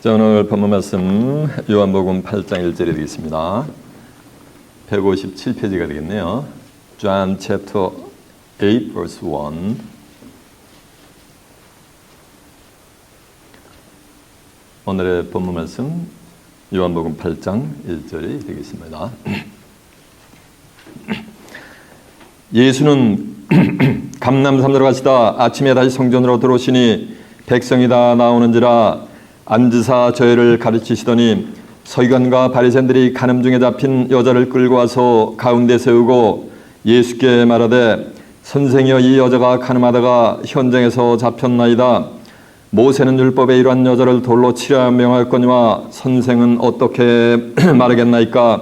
자, 오늘 본문 말씀 요한복음 8장 1절이 되겠습니다. 157페이지가 되겠네요. John chapter 8 verse 1. 오늘의 본문 말씀 요한복음 8장 1절이 되겠습니다. 예수는 감람산으로 가시다 아침에 다시 성전으로 들어오시니 백성이 다 나오는지라 앉으사 저희를 가르치시더니 서기관과 바리새인들이 간음 중에 잡힌 여자를 끌고 와서 가운데 세우고 예수께 말하되 선생이여, 이 여자가 간음하다가 현장에서 잡혔나이다. 모세는 율법에 이러한 여자를 돌로 치라 명하였거니와 선생은 어떻게 말하겠나이까?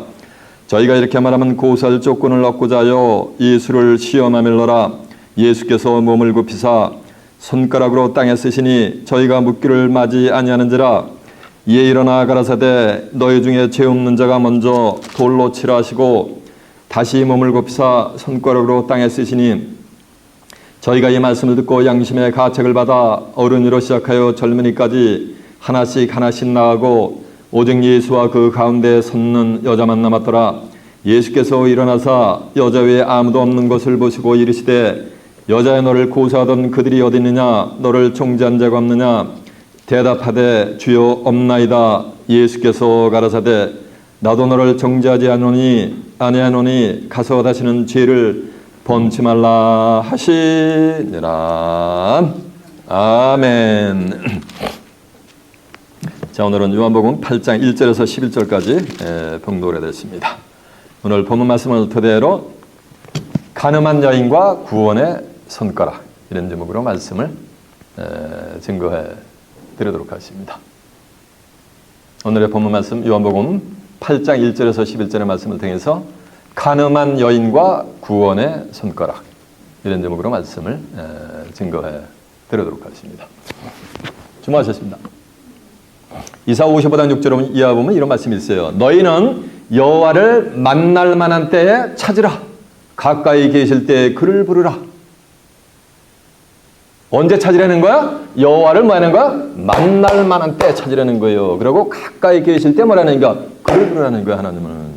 저희가 이렇게 말하면 고소할 조건을 얻고자 하여 예수를 시험하밀러라. 예수께서 몸을 굽히사 손가락으로 땅에 쓰시니 저희가 묻기를 맞이 아니하는지라. 이에 일어나 가라사대 너희 중에 죄 없는 자가 먼저 돌로 치라 하시고 다시 몸을 굽히사 손가락으로 땅에 쓰시니 저희가 이 말씀을 듣고 양심의 가책을 받아 어른이로 시작하여 젊은이까지 하나씩 나가고 오직 예수와 그 가운데 섰는 여자만 남았더라. 예수께서 일어나사 여자 외에 아무도 없는 것을 보시고 이르시되 여자여, 너를 고소하던 그들이 어디 있느냐? 너를 종지한 자가 없느냐? 대답하되 주여 없나이다. 예수께서 가라사대 나도 너를 정죄하지 아니하노니 가서 다시는 죄를 범치 말라 하시니라. 아멘. 자, 오늘은 요한복음 8장 1절에서 11절까지 봉독을 해드렸습니다. 오늘 본문 말씀을 토대로 간음한 여인과 구원의 손가락, 이런 제목으로 말씀을 증거해 드리도록 하겠습니다. 오늘의 본문 말씀 요한복음 8장 1절에서 11절의 말씀을 통해서 간음한 여인과 구원의 손가락, 이런 제목으로 말씀을 증거해 드리도록 하겠습니다. 주목하셨습니다. 이사야 55장 6절을 이하 보면 이런 말씀이 있어요. 너희는 여호와를 만날 만한 때에 찾으라. 가까이 계실 때에 그를 부르라. 언제 찾으라는 거야? 여호와를 뭐 하는 거야? 만날 만한 때 찾으라는 거예요. 그리고 가까이 계실 때 뭐라는 거야? 그를 부르라는 거야. 하나님은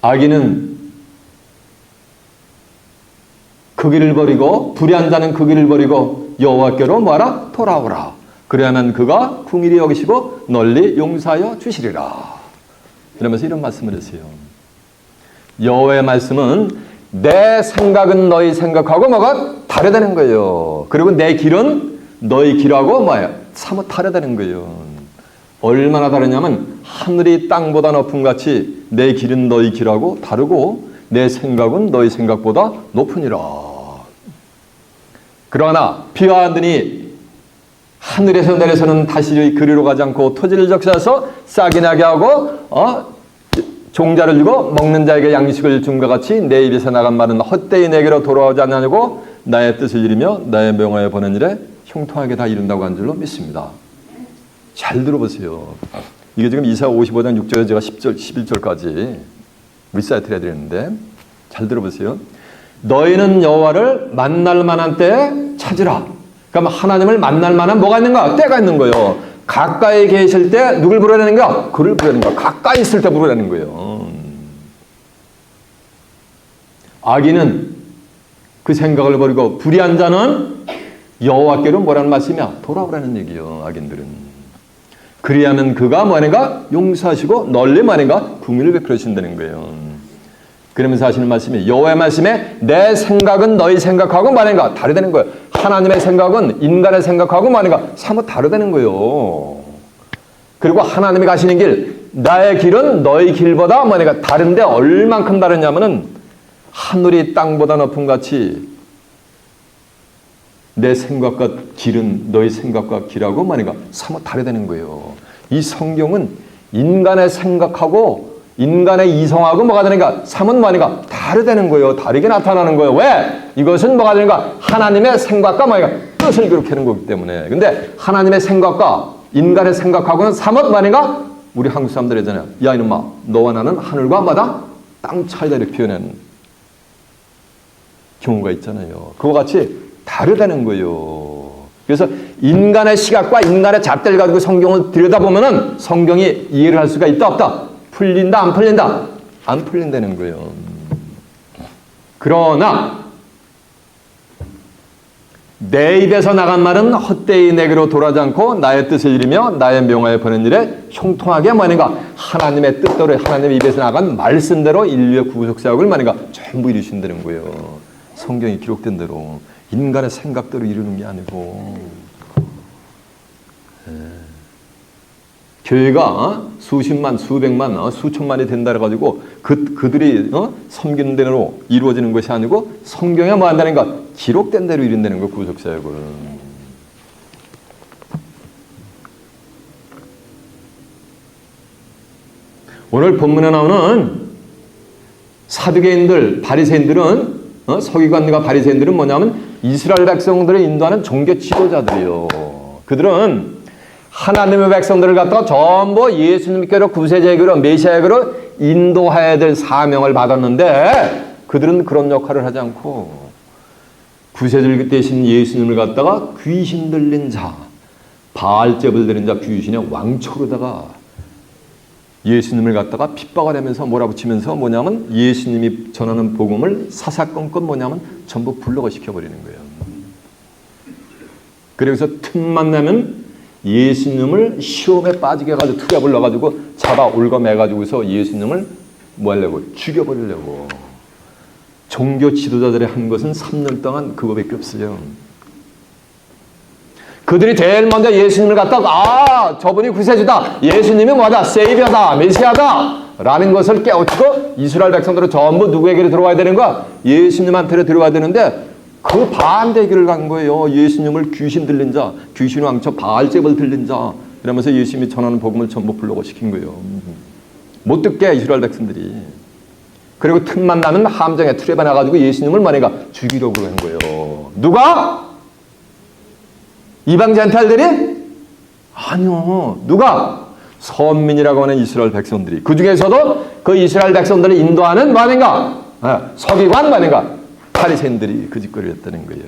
악인은 그 길을 버리고 불의한 자는 그 길을 버리고 여호와께로 뭐하라? 돌아오라. 그래야만 그가 긍휼히 여기시고 널리 용서하여 주시리라. 이러면서 이런 말씀을 했어요. 여호와의 말씀은 내 생각은 너희 생각하고 뭐가 다르다는 거예요. 그리고 내 길은 너희 길하고 뭐예요? 사뭇 다르다는 거예요. 얼마나 다르냐면 하늘이 땅보다 높은 같이 내 길은 너희 길하고 다르고 내 생각은 너희 생각보다 높으니라. 그러나 비와 하더니 하늘에서 내려서는 다시 그리로 가지 않고 토지를 적셔서 싹이 나게 하고 종자를 주고 먹는 자에게 양식을 준 것 같이 내 입에서 나간 말은 헛되이 내게로 돌아오지 않냐고 나의 뜻을 이루며 나의 명하여 보낸 일에 형통하게 다 이룬다고 한 줄로 믿습니다. 잘 들어보세요. 이게 지금 이사야 55장 6절에서 제가 10절, 11절까지 리사이트를 해드렸는데 잘 들어보세요. 너희는 여호와를 만날 만한 때에 찾으라. 그럼 하나님을 만날 만한 뭐가 있는가? 때가 있는 거예요. 가까이 계실 때 누굴 부르라는 거야? 그를 부르라는 거야. 가까이 있을 때 부르라는 거예요. 악인은 그 생각을 버리고 불의한 자는 여호와께로 뭐라는 말씀이야? 돌아오라는 얘기요. 악인들은. 그리하면 그가 뭐하는가? 용서하시고 널리 뭐하는가? 긍휼을 베풀어 주신다는 거예요. 그러면서 하시는 말씀이 여호와의 말씀에 내 생각은 너희 생각하고 뭐하는가? 다르다는 거예요. 하나님의 생각은 인간의 생각하고 뭐하는가? 사뭇 다르다는 거예요. 그리고 하나님이 가시는 길, 나의 길은 너희 길보다 뭐하는가? 다른데 얼만큼 다르냐면은 하늘이 땅보다 높은 같이 내 생각과 길은 너희 생각과 길하고 뭐하는가? 사뭇 다르다는 거예요. 이 성경은 인간의 생각하고 인간의 이성하고 뭐가 되는가? 사뭇 뭐하는가? 다르다는 거예요. 다르게 나타나는 거예요. 왜? 이것은 뭐가 되는가? 하나님의 생각과 뭐하는가? 뜻을 그렇게 하는 거기 때문에. 근데 하나님의 생각과 인간의 생각하고는 사뭇 뭐하는가? 우리 한국 사람들 있잖아요. 야 이놈아, 너와 나는 하늘과 바다 땅 차이다 이렇게 표현하는 경우가 있잖아요. 그와 같이 다르다는 거예요. 그래서 인간의 시각과 인간의 잣대를 가지고 성경을 들여다보면은 성경이 이해를 할 수가 있다 없다? 풀린다 안 풀린다? 안 풀린다는 거예요. 그러나 내 입에서 나간 말은 헛되이 내게로 돌아지 않고 나의 뜻을 이루며 나의 명하여 보낸 일에 형통하게 뭐하는가? 하나님의 뜻대로 하나님의 입에서 나간 말씀대로 인류의 구속 사역을 뭐하는가? 전부 이루신다는 거예요. 성경이 기록된 대로 인간의 생각대로 이루는 게 아니고. 교회가 수십만, 수백만, 수천만이 된다 해가지고 그들이 섬기는 대로 이루어지는 것이 아니고 성경에 뭐 한다는가? 기록된 대로 이룬다는 거, 구속사역을. 오늘 본문에 나오는 사두개인들, 바리새인들은 서기관과 바리새인들은 뭐냐면 이스라엘 백성들을 인도하는 종교 지도자들이요. 그들은 하나님의 백성들을 갖다가 전부 예수님께로 구세주에게로 메시아에게로 인도해야 될 사명을 받았는데 그들은 그런 역할을 하지 않고 구세주 대신 예수님을 갖다가 귀신 들린 자, 바알잽을 들인 자 귀신의 왕초로다가 예수님을 갖다가 핍박을 하면서 몰아붙이면서 뭐냐면 예수님이 전하는 복음을 사사건건 뭐냐면 전부 불러가 시켜버리는 거예요. 그래서 틈만 나면 예수님을 시험에 빠지게 해가지고 투갑을 넣어가지고 잡아 올가매가지고서 예수님을 뭐 하려고? 죽여버리려고. 종교 지도자들이 한 것은 3년 동안 그거밖에 없어요. 그들이 제일 먼저 예수님을 갖다가 저분이 구세주다. 예수님이 뭐다? 세이비어다. 메시아다. 라는 것을 깨우치고 이스라엘 백성들은 전부 누구에게로 들어와야 되는 거야? 예수님한테로 들어와야 되는데 그 반대 길을 간 거예요. 예수님을 귀신 들린 자, 귀신 왕처 바알잽을 들린 자 이러면서 예수님이 전하는 복음을 전부 불러고 시킨 거예요. 못 듣게 이스라엘 백성들이. 그리고 틈만 나면 함정에 틀에 나가지고 예수님을 만약에 죽이려고 한 거예요. 누가? 이방 젠탈들이? 아니요. 누가? 선민이라고 하는 이스라엘 백성들이. 그 중에서도 그 이스라엘 백성들을 인도하는 뭐 아닌가? 서기관 뭐 아닌가? 바리새인들이 그 짓거리를 했다는 거예요.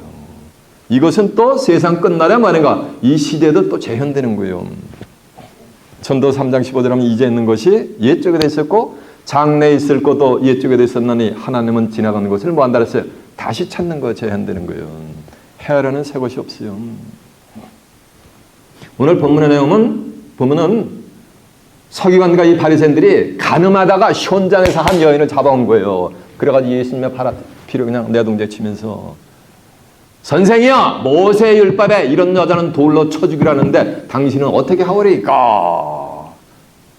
이것은 또 세상 끝날에 뭐 아닌가? 이 시대도 또 재현되는 거예요. 전도 3장 15절 하면 이제 있는 것이 옛쪽에 돼 있었고 장래에 있을 것도 옛쪽에 돼 있었나니 하나님은 지나가는 것을 뭐 한다 그랬어요? 다시 찾는 거 재현되는 거예요. 헤아려는 새 것이 없어요. 오늘 본문의 내용은 보면은 서기관과 이 바리새인들이 가늠하다가 현장에서 한 여인을 잡아온 거예요. 그래가지고 예수님의 피를 그냥 내동제 치면서 선생이야 모세의 율법에 이런 여자는 돌로 쳐 죽이라는데 당신은 어떻게 하오리까?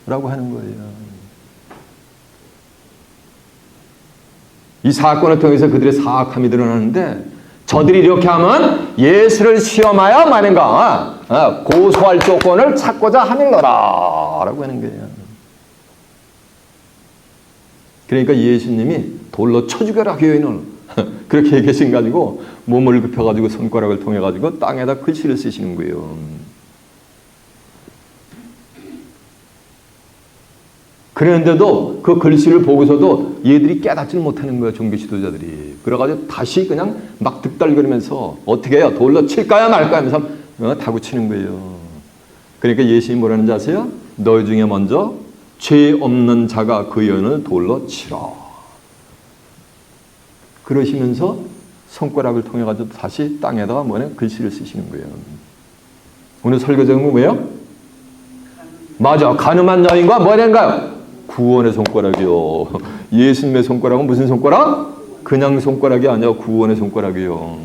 라고 하는 거예요. 이 사건을 통해서 그들의 사악함이 드러나는데 저들이 이렇게 하면 예수를 시험하여 마는가 고소할 조건을 찾고자 하는거라 라고 하는 거예요. 그러니까 예수님이 돌로 쳐 죽여라 그 여인을 그렇게 얘기하신 가지고 몸을 굽혀가지고 손가락을 통해가지고 땅에다 글씨를 쓰시는 거예요. 그랬는데도 그 글씨를 보고서도 얘들이 깨닫지를 못하는 거예요. 종교 지도자들이. 그래가지고 다시 그냥 막 득달거리면서 어떻게 해요? 돌로 칠까요 말까요 하면서 다구치는 거예요. 그러니까 예수님이 뭐라는지 아세요? 너희 중에 먼저 죄 없는 자가 그 여인을 돌로 치라. 그러시면서 손가락을 통해 가지고 다시 땅에다가 뭐냐 글씨를 쓰시는 거예요. 오늘 설교 제목은 뭐예요? 맞아. 가늠한 여인과 뭐냐인가요? 구원의 손가락이요. 예수님의 손가락은 무슨 손가락? 그냥 손가락이 아니라 구원의 손가락이요.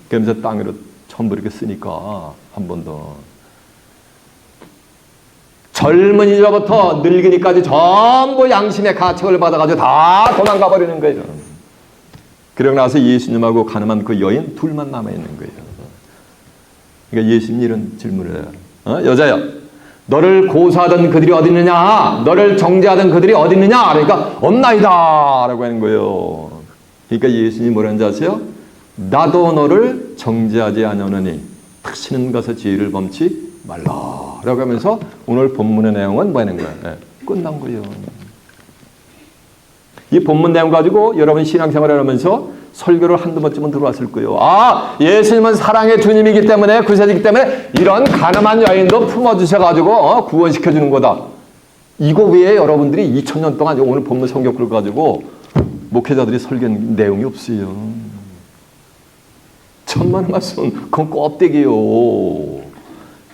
그러면서 땅으로 전부 이렇게 쓰니까 한 번 더. 젊은이로부터 늙은이까지 전부 양심의 가책을 받아가지고 다 도망가 버리는 거예요. 그러고 나서 예수님하고 가늠한 그 여인 둘만 남아있는 거예요. 그러니까 예수님이 이런 질문을 해요. 여자야, 너를 고소하던 그들이 어디 있느냐? 너를 정죄하던 그들이 어디 있느냐? 그러니까 없나이다 라고 하는 거예요. 그러니까 예수님이 뭐라는지 아세요? 나도 너를 정죄하지 아니하노니 다시는 가서 죄를 범치 말라 라고 하면서 오늘 본문의 내용은 뭐 하는 거예요? 끝난 거예요. 이 본문 내용 가지고 여러분 신앙생활을 하면서 설교를 한두 번쯤은 들어왔을 거예요. 아, 예수님은 사랑의 주님이기 때문에, 구세주이기 때문에 이런 가늠한 여인도 품어주셔가지고 구원시켜주는 거다. 이거 외에 여러분들이 2000년 동안 오늘 본문 성경 끌고 가지고 목회자들이 설교한 내용이 없어요. 천만의 말씀은 그건 껍데기예요.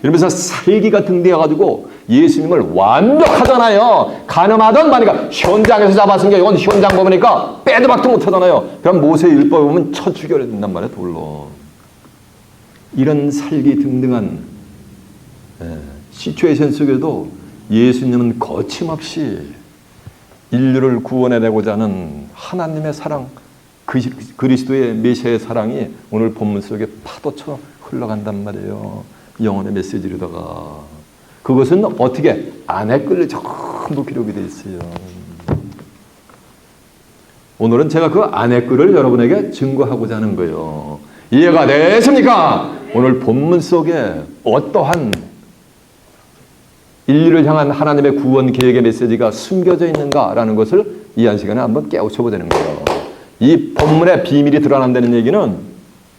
이러면서 살기가 등대어가지고 예수님을 완벽하잖아요. 가늠하던 말이니까 현장에서 잡았은 게 이건 현장 보니까 빼도 박도 못하잖아요. 그럼 모세의 율법에 보면 쳐 죽여야 된단 말이에요. 돌로. 이런 살기 등등한 시츄에이션 속에도 예수님은 거침없이 인류를 구원해내고자 하는 하나님의 사랑, 그리스도의 메시아의 사랑이 오늘 본문 속에 파도처럼 흘러간단 말이에요. 영혼의 메시지로다가. 그것은 어떻게? 안에 끌려 전부 기록이 되어 있어요. 오늘은 제가 그 안에 끌을 여러분에게 증거하고자 하는 거예요. 이해가 되십니까? 오늘 본문 속에 어떠한 인류를 향한 하나님의 구원 계획의 메시지가 숨겨져 있는가라는 것을 이 한 시간에 한번 깨우쳐보자는 거예요. 이 본문의 비밀이 드러난다는 얘기는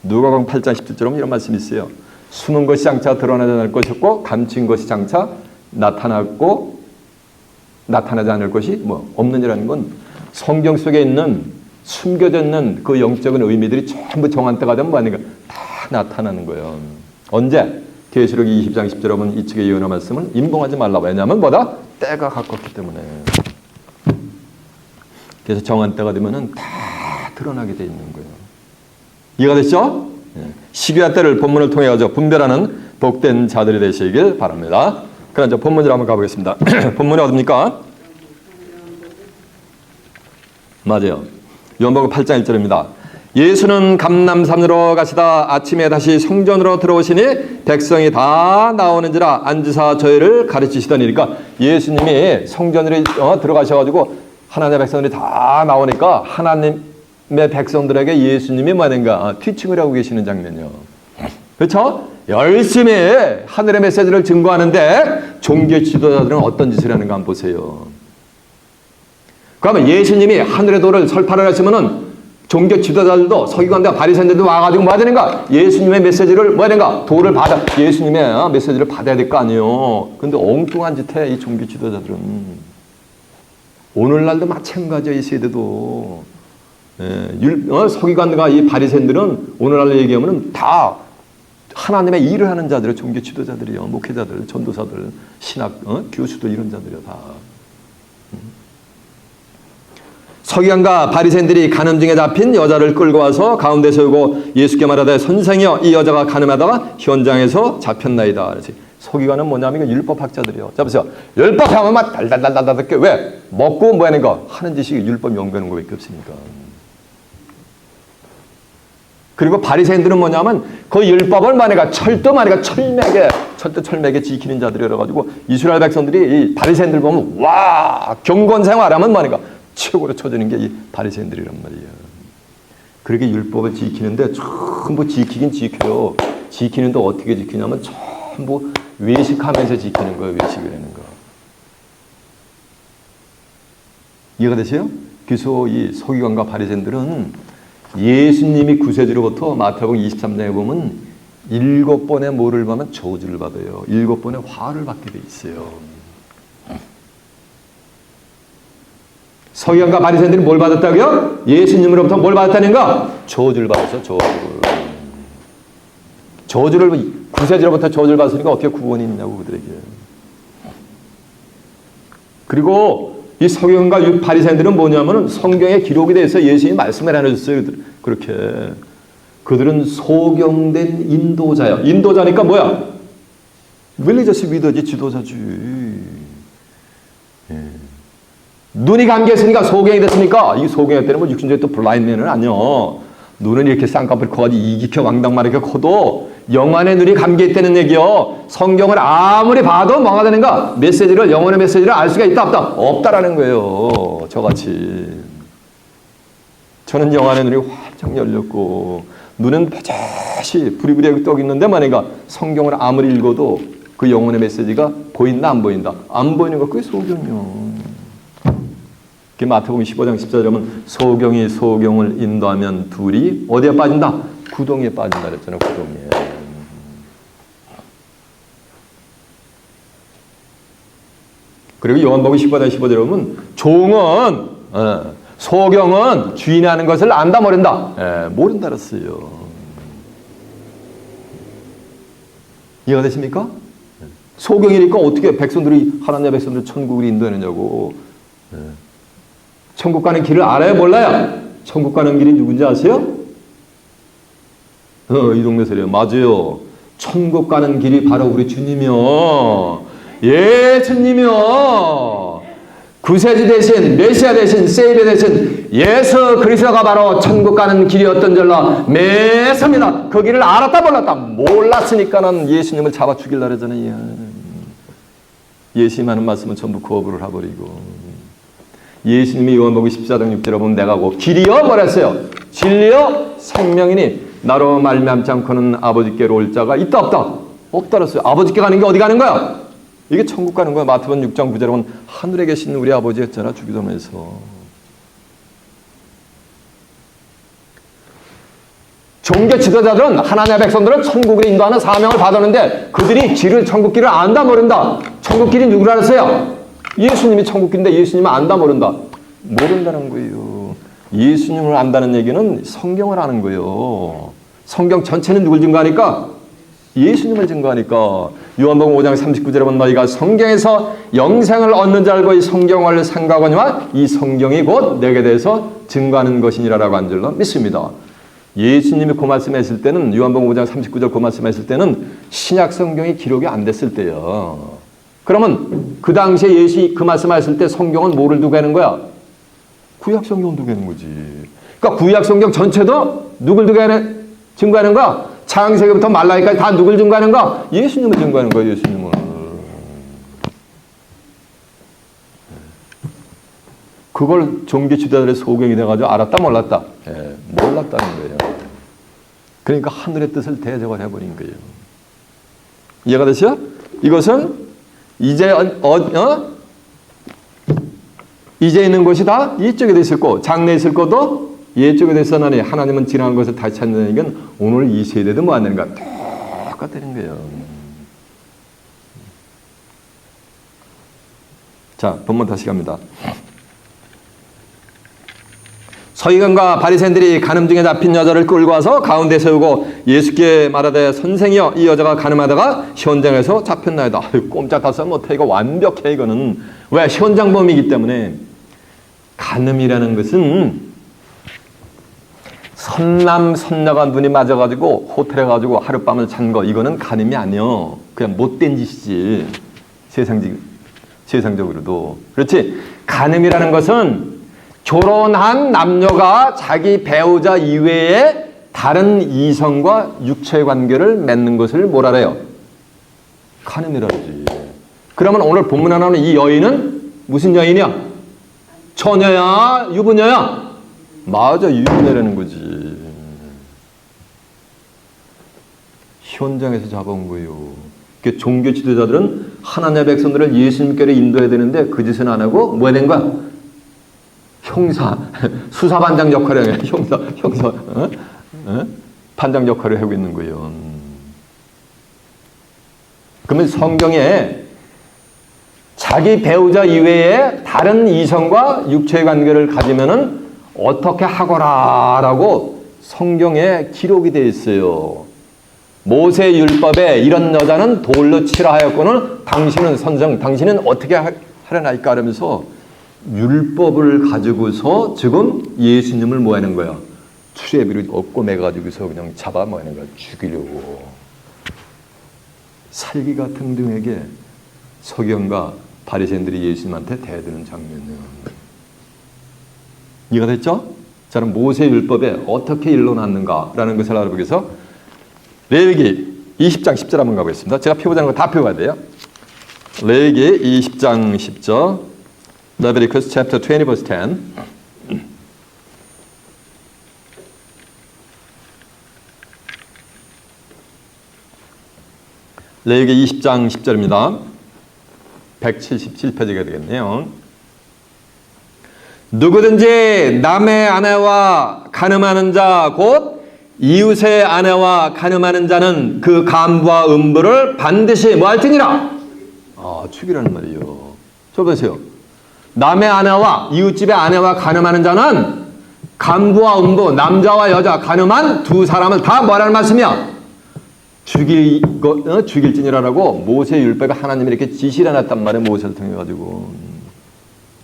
누가복음 8장 17절에 이런 말씀이 있어요. 숨은 것이 장차 드러나지 않을 것이었고 감춘 것이 장차 나타났고 나타나지 않을 것이 없느니라는 건 성경 속에 있는 숨겨져 있는 그 영적인 의미들이 전부 정한 때가 되면 뭐하니까 다 나타나는 거예요. 언제? 계시록 20장 10절에 보면 이 측의 예언의 말씀은 임봉하지 말라. 왜냐하면 뭐다? 때가 가깝기 때문에. 그래서 정한 때가 되면은 다 드러나게 돼 있는 거예요. 이해가 됐죠? 시기와 때를 본문을 통해 가지고 분별하는 복된 자들이 되시길 바랍니다. 그럼 이제 본문으로 한번 가보겠습니다. 본문이 어딥니까? 맞아요. 요한복음 8장 1절입니다. 예수는 감람산으로 가시다 아침에 다시 성전으로 들어오시니 백성이 다 나오는지라 앉으사 저희를 가르치시더니. 그러니까 예수님이 성전으로 들어가셔가지고 하나님의 백성들이 다 나오니까 하나님의 백성들에게 예수님이 뭐하는가 티칭을 하고 계시는 장면이요. 그렇죠? 열심히 하늘의 메시지를 증거하는데 종교 지도자들은 어떤 짓을 하는가 한번 보세요. 그러면 예수님이 하늘의 도를 설파를 하시면은 종교 지도자들도 서기관과 바리새인들도 와가지고 뭐 해야 되는가? 예수님의 메시지를 뭐 해야 되는가? 도를 받아, 예수님의 메시지를 받아야 될 거 아니에요. 근데 엉뚱한 짓 해, 이 종교 지도자들은. 오늘날도 마찬가지야, 이 세대도. 서기관과 이 바리새인들은 오늘날로 얘기하면 다 하나님의 일을 하는 자들이 종교 지도자들이요. 목회자들, 전도사들, 신학, 교수들 이런 자들이요, 다. 서기관과 바리새인들이 간음 중에 잡힌 여자를 끌고 와서 가운데 세우고 예수께 말하되 선생이여 이 여자가 간음하다가 현장에서 잡혔나이다. 그래서 서기관은 뭐냐면 이거 율법학자들이요. 자 보세요. 율법하면 막 달달달달달게 왜? 먹고 뭐 하는 거? 하는 짓이 율법 연구하는 거밖에 없으니까. 그리고 바리새인들은 뭐냐면 그 율법을 만약에 철저하게 철매게 지키는 자들이라 가지고 이스라엘 백성들이 이 바리새인들 보면 와 경건 생활하면 뭐니까 최고로 쳐주는 게 이 바리새인들이란 말이에요. 그렇게 율법을 지키는데 전부 지키긴 지켜요. 지키는데 어떻게 지키냐면 전부 외식하면서 지키는 거예요. 외식이라는 거. 이해가 되세요? 그래서 이 서기관과 바리새인들은 예수님이 구세주로부터 마태복음 23장에 보면 7번의 뭐를 받으면 저주를 받아요. 7번의 화를 받게 돼 있어요. 서기관과 바리새인들이 뭘 받았다고요? 예수님으로부터 뭘 받았다는가? 저주를 받았어. 저주를 구세주로부터 저주를 받았으니까 어떻게 구원이 있냐고 그들에게. 그리고 이 서기관과 바리새인들은 뭐냐면은 성경에 기록이 돼서 예수님이 말씀을 해줬어요. 그렇게 그들은 소경된 인도자야. 인도자니까 뭐야? 릴리저스 리더지, 지도자지. 예. 눈이 감겨있으니까 소경이 됐으니까 이 소경이 때는 뭐 육신적인 또 블라인드맨은 아니요. 눈은 이렇게 쌍꺼풀 커가지고 이기켜 왕당마르게 커도 영안의 눈이 감겨있다는 얘기요. 성경을 아무리 봐도 뭐가 되는가? 메시지를, 영혼의 메시지를 알 수가 있다 없다? 없다라는 거예요. 저같이. 저는 영안의 눈이 활짝 열렸고 눈은 반드시 부리부리하게 떠 있는데 만약에 성경을 아무리 읽어도 그 영혼의 메시지가 보인다 안 보인다? 안 보이는 거 그게 소경이요. 마태복음 15장 14절에 보면 소경이 소경을 인도하면 둘이 어디에 빠진다? 구덩이에 빠진다 그랬잖아요. 구덩이에. 그리고 요한복음 15장 15절에 보면 종은 소경은 주인이 하는 것을 안다 모른다. 모른다 그랬어요. 이해가 되십니까? 소경이니까 어떻게 백성들이 하나님의 백성들 천국을 인도하느냐고. 천국 가는 길을 알아요 몰라요? 천국 가는 길이 누군지 아세요? 이 동네 소리요. 맞아요. 천국 가는 길이 바로 우리 주님이요. 예수님이요. 구세주 대신 메시아 대신 세이베 대신 예수 그리스도가 바로 천국 가는 길이었던 줄로 매섭니다. 그 길을 알았다 몰랐다. 몰랐으니까는 예수님을 잡아 죽일라 그러잖아요. 예수님 하는 말씀은 전부 거부를 해버리고 예수님이 요한복음 14장 6절에 보면 내가 곧 길이여 뭐랬어요? 진리여 생명이니 나로 말미암지 않고는 아버지께로 올 자가 있다 없다? 없다 그랬어요. 아버지께 가는 게 어디 가는 거야? 이게 천국 가는 거야. 마태복음 6장 9절에 보면 하늘에 계신 우리 아버지 했잖아. 주기도문에서. 종교 지도자들은 하나님의 백성들을 천국으로 인도하는 사명을 받았는데 그들이 천국 길을 안다 모른다. 천국 길이 누구라 그랬어요? 예수님이 천국 길인데 예수님은 안다 모른다. 모른다는 거예요. 예수님을 안다는 얘기는 성경을 아는 거예요. 성경 전체는 누굴 증거하니까? 예수님을 증거하니까. 요한복음 5장 39절에 보면 너희가 성경에서 영생을 얻는 줄 알고 이 성경을 생각하거니와 이 성경이 곧 내게 대해서 증거하는 것이니라라고 한 줄로 믿습니다. 예수님이 그 말씀했을 때는 요한복음 5장 39절 그 말씀했을 때는 신약 성경이 기록이 안 됐을 때요. 그러면 그 당시에 예수 그 말씀하셨을 때 성경은 뭐를 두고 하는 거야? 구약 성경을 두고 하는 거지. 그러니까 구약 성경 전체도 누굴 두고 하는 증거하는 거야? 창세기부터 말라기까지 다 누굴 증거하는 거야? 예수님을 증거하는 거야. 예수님을. 그걸 종교 지도자들의 소경이 돼가지고 알았다 몰랐다? 몰랐다는 거예요. 그러니까 하늘의 뜻을 대적을 해버린 거예요. 이해가 되시죠? 이것은 이제 이제 있는 것이 다 이쪽에 돼 있을 거, 장래에 있을 것도 이쪽에 돼 있었나니 하나님은 지나간 것을 다시 찾는 얘기는 오늘 이 세대도 뭐 안 되는 거야? 똑같다는 거예요. 자, 본문 다시 갑니다. 서기관과 바리새인들이 간음 중에 잡힌 여자를 끌고 와서 가운데 세우고 예수께 말하되 선생이여 이 여자가 간음하다가 현장에서 잡혔나이다. 꼼짝달싹 못해. 이거 완벽해. 이거는 왜? 현장범이기 때문에. 간음이라는 것은 선남선녀가 눈이 맞아가지고 호텔에 가지고 하룻밤을 잔 거 이거는 간음이 아니요. 그냥 못된 짓이지. 세상적으로도. 그렇지. 간음이라는 것은 결혼한 남녀가 자기 배우자 이외에 다른 이성과 육체 관계를 맺는 것을 뭐라 그래요? 간음이라지. 그러면 오늘 본문에 나오는 이 여인은 무슨 여인이야? 처녀야? 유부녀야? 맞아, 유부녀라는 거지. 현장에서 잡아온 거예요. 종교 지도자들은 하나님의 백성들을 예수님께로 인도해야 되는데 그 짓은 안 하고 뭐 해야 되는 거야? 형사, 수사반장 역할을 해요. 형사, 반장 역할을 하고 있는 거예요. 그러면 성경에 자기 배우자 이외에 다른 이성과 육체의 관계를 가지면은 어떻게 하거라라고 성경에 기록이 되어 있어요. 모세 율법에 이런 여자는 돌로 치라 하였거늘 당신은 선생, 당신은 어떻게 하려나이까 하면서 율법을 가지고서 지금 예수님을 뭐 하는 거야? 수레비로 얻고 매가지고서 그냥 잡아 뭐 하는 거야? 죽이려고. 살기가 등등에게 서기관과 바리새인들이 예수님한테 대드는 장면이에요. 이해가 됐죠? 자, 그럼 모세 율법에 어떻게 일어났는가라는 것을 알아보기 위해서 레위기 20장 10절 한번 가보겠습니다. 제가 펴보자는 거 다 펴봐야 돼요. 레위기 20장 10절 Leviticus chapter 20 verse 10. 레위기 20장 10절입니다. 177페이지가 되겠네요. 누구든지 남의 아내와 간음하는 자 곧 이웃의 아내와 간음하는 자는 그 간부와 음부를 반드시 뭐 할지니라. 죽이라는 말이에요. 저 보세요. 남의 아내와 이웃집의 아내와 간음하는 자는 간부와 음부, 남자와 여자 간음한 두 사람을 다 뭐라는 말씀이야? 죽일지니라라고 모세 율법에 하나님이 이렇게 지시를 해놨단 말이에요. 모세를 통해 가지고.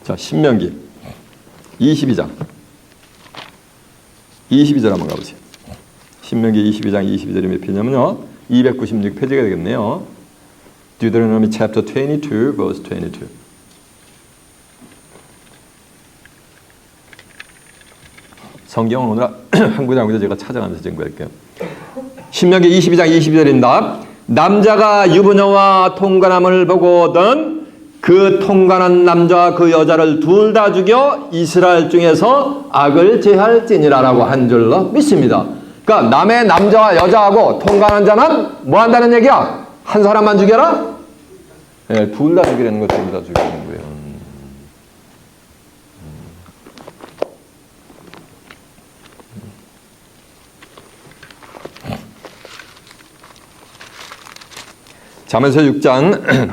자, 신명기 22장 22절 한번 가보세요. 신명기 22장 22절이 몇 페이지냐면요, 296페이지가 되겠네요. Deuteronomy chapter 22 verse 22. 성경은 오늘 한 구절 한 구절 제가 찾아가면서 증거할게요. 신명기 22장 22절입니다. 남자가 유부녀와 통관함을 보거든 그 통관한 남자와 그 여자를 둘 다 죽여 이스라엘 중에서 악을 제할지니라라고 한 줄로 믿습니다. 그러니까 남의 남자와 여자하고 통관한 자는 뭐 한다는 얘기야? 한 사람만 죽여라? 네, 둘 다 죽이라는 거, 둘 다 죽이라는 거예요. 잠언서 6장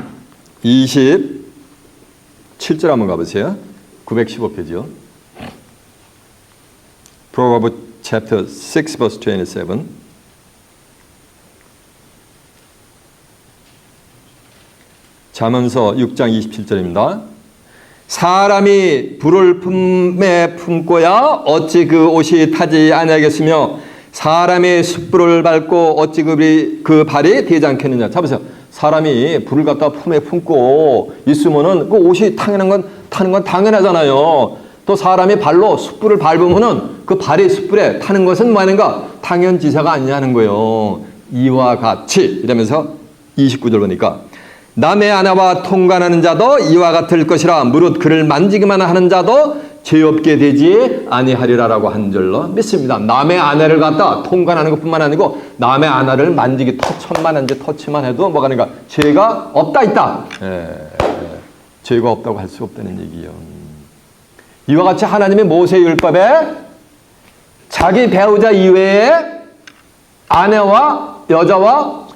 27절 한번 가보세요. 915페이지요. Proverbs chapter 6 verse 27. 잠언서 6장 27절입니다. 사람이 불을 품에 품고야 어찌 그 옷이 타지 아니하겠으며 사람이 숯불을 밟고 어찌 그 발이 되지 않겠느냐. 잡으세요. 사람이 불을 갖다 품에 품고 있으면은 그 옷이 타는 건 당연하잖아요. 또 사람이 발로 숯불을 밟으면은 그 발이 숯불에 타는 것은 뭐 하는가? 당연지사가 아니냐는 거예요. 이와 같이 이러면서 29절 보니까 남의 아내와 통관하는 자도 이와 같을 것이라 무릇 그를 만지기만 하는 자도 죄 없게 되지 아니하리라라고 한 줄로 믿습니다. 남의 아내를 갖다 통관하는 것뿐만 아니고 남의 아내를 만지기 터치만 해도 뭐가 되는가? 죄가 없다 있다. 죄가 없다고 할 수 없다는 얘기예요. 이와 같이 하나님이 모세 율법에 자기 배우자 이외에 아내와 여자와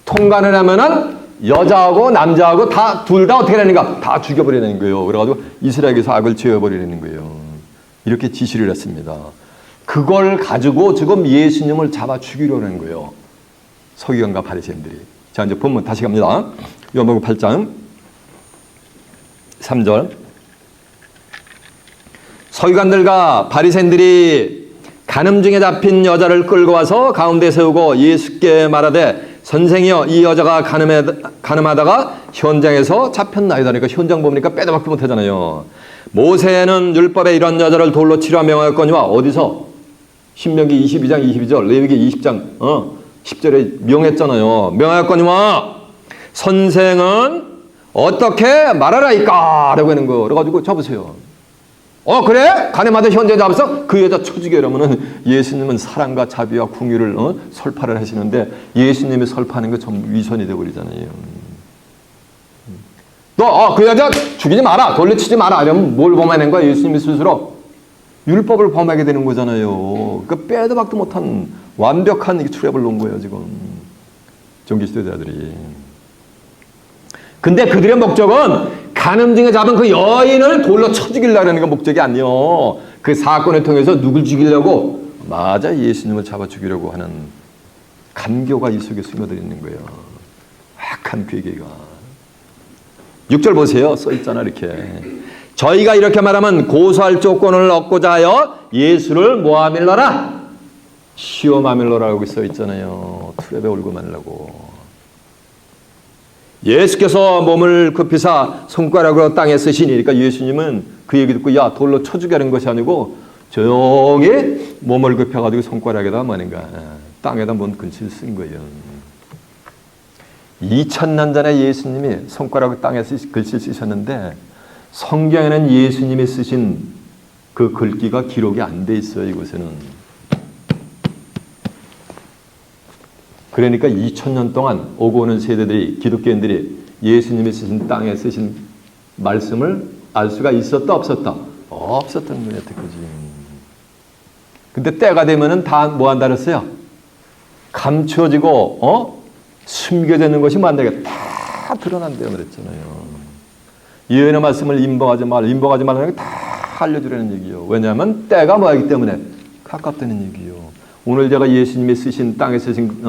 통관을 하면은 여자하고 남자하고 둘 다 어떻게 되는가? 다 죽여버리는 거예요. 그래가지고 이스라엘에서 악을 지어버리는 거예요. 이렇게 지시를 했습니다. 그걸 가지고 지금 예수님을 잡아 죽이려는 거예요. 서기관과 바리새인들이. 자, 이제 본문 다시 갑니다. 요한복음 8장 3절. 서기관들과 바리새인들이 간음 중에 잡힌 여자를 끌고 와서 가운데 세우고 예수께 말하되 선생이여 이 여자가 간음하다가 현장에서 잡혔나이다. 그러니까 현장 보니까 빼도 박도 못하잖아요. 모세는 율법에 이런 여자를 돌로 치려 명하였거니와 어디서? 신명기 22장 22절 레위기 20장 10절에 명했잖아요. 명하였거니와 선생은 어떻게 말하라이까? 라고 하는 거. 그래가지고 잡으세요. 그래? 간음하다 현재 잡아서 그 여자 쳐 죽이려면은 예수님은 사랑과 자비와 궁유를 설파를 하시는데 예수님이 설파하는 거 전부 위선이 되어버리잖아요. 너 그 여자 죽이지 마라, 돌려치지 마라 이러면 뭘 범하는 거야? 예수님이 스스로 율법을 범하게 되는 거잖아요. 그 빼도 박도 못한 완벽한 트랩을 놓은 거예요 지금 종교지도자들이. 근데 그들의 목적은 간음 중에 잡은 그 여인을 돌로 쳐 죽이려는 게 목적이 아니요. 그 사건을 통해서 누굴 죽이려고? 맞아, 예수님을 잡아 죽이려고 하는 간교가 이 속에 스며들 있는 거예요. 악한 괴계가. 6절 보세요. 써 있잖아 이렇게. 저희가 이렇게 말하면 고소할 조건을 얻고자 하여 예수를 모함일러라. 시험하밀러라고 써 있잖아요. 트랩에 올고 말라고. 예수께서 몸을 굽히사 손가락으로 땅에 쓰시니, 그러니까 예수님은 그 얘기 듣고 야 돌로 쳐 죽이는 것이 아니고 조용히 몸을 굽혀가지고 손가락에다 뭐는가 땅에다 뭔 글씨를 쓴 거예요. 2000년 전에 예수님이 손가락을 땅에 글씨를 쓰셨는데 성경에는 예수님이 쓰신 그 글귀가 기록이 안 돼 있어요. 이곳에는. 그러니까 2000년 동안 오고 오는 세대들이, 기독교인들이 예수님이 쓰신 땅에 쓰신 말씀을 알 수가 있었다 없었다? 없었던 거예요, 여태까지. 근데 때가 되면은 다 뭐 한다 그랬어요? 감추어지고, 숨겨져 있는 것이 뭐 한다, 다 드러난대요, 그랬잖아요. 예언의 말씀을 임봉하지 말라는 게 다 알려주라는 얘기요. 왜냐하면 때가 뭐이기 때문에 가깝다는 얘기요. 오늘 제가 예수님이 쓰신 땅에 쓰신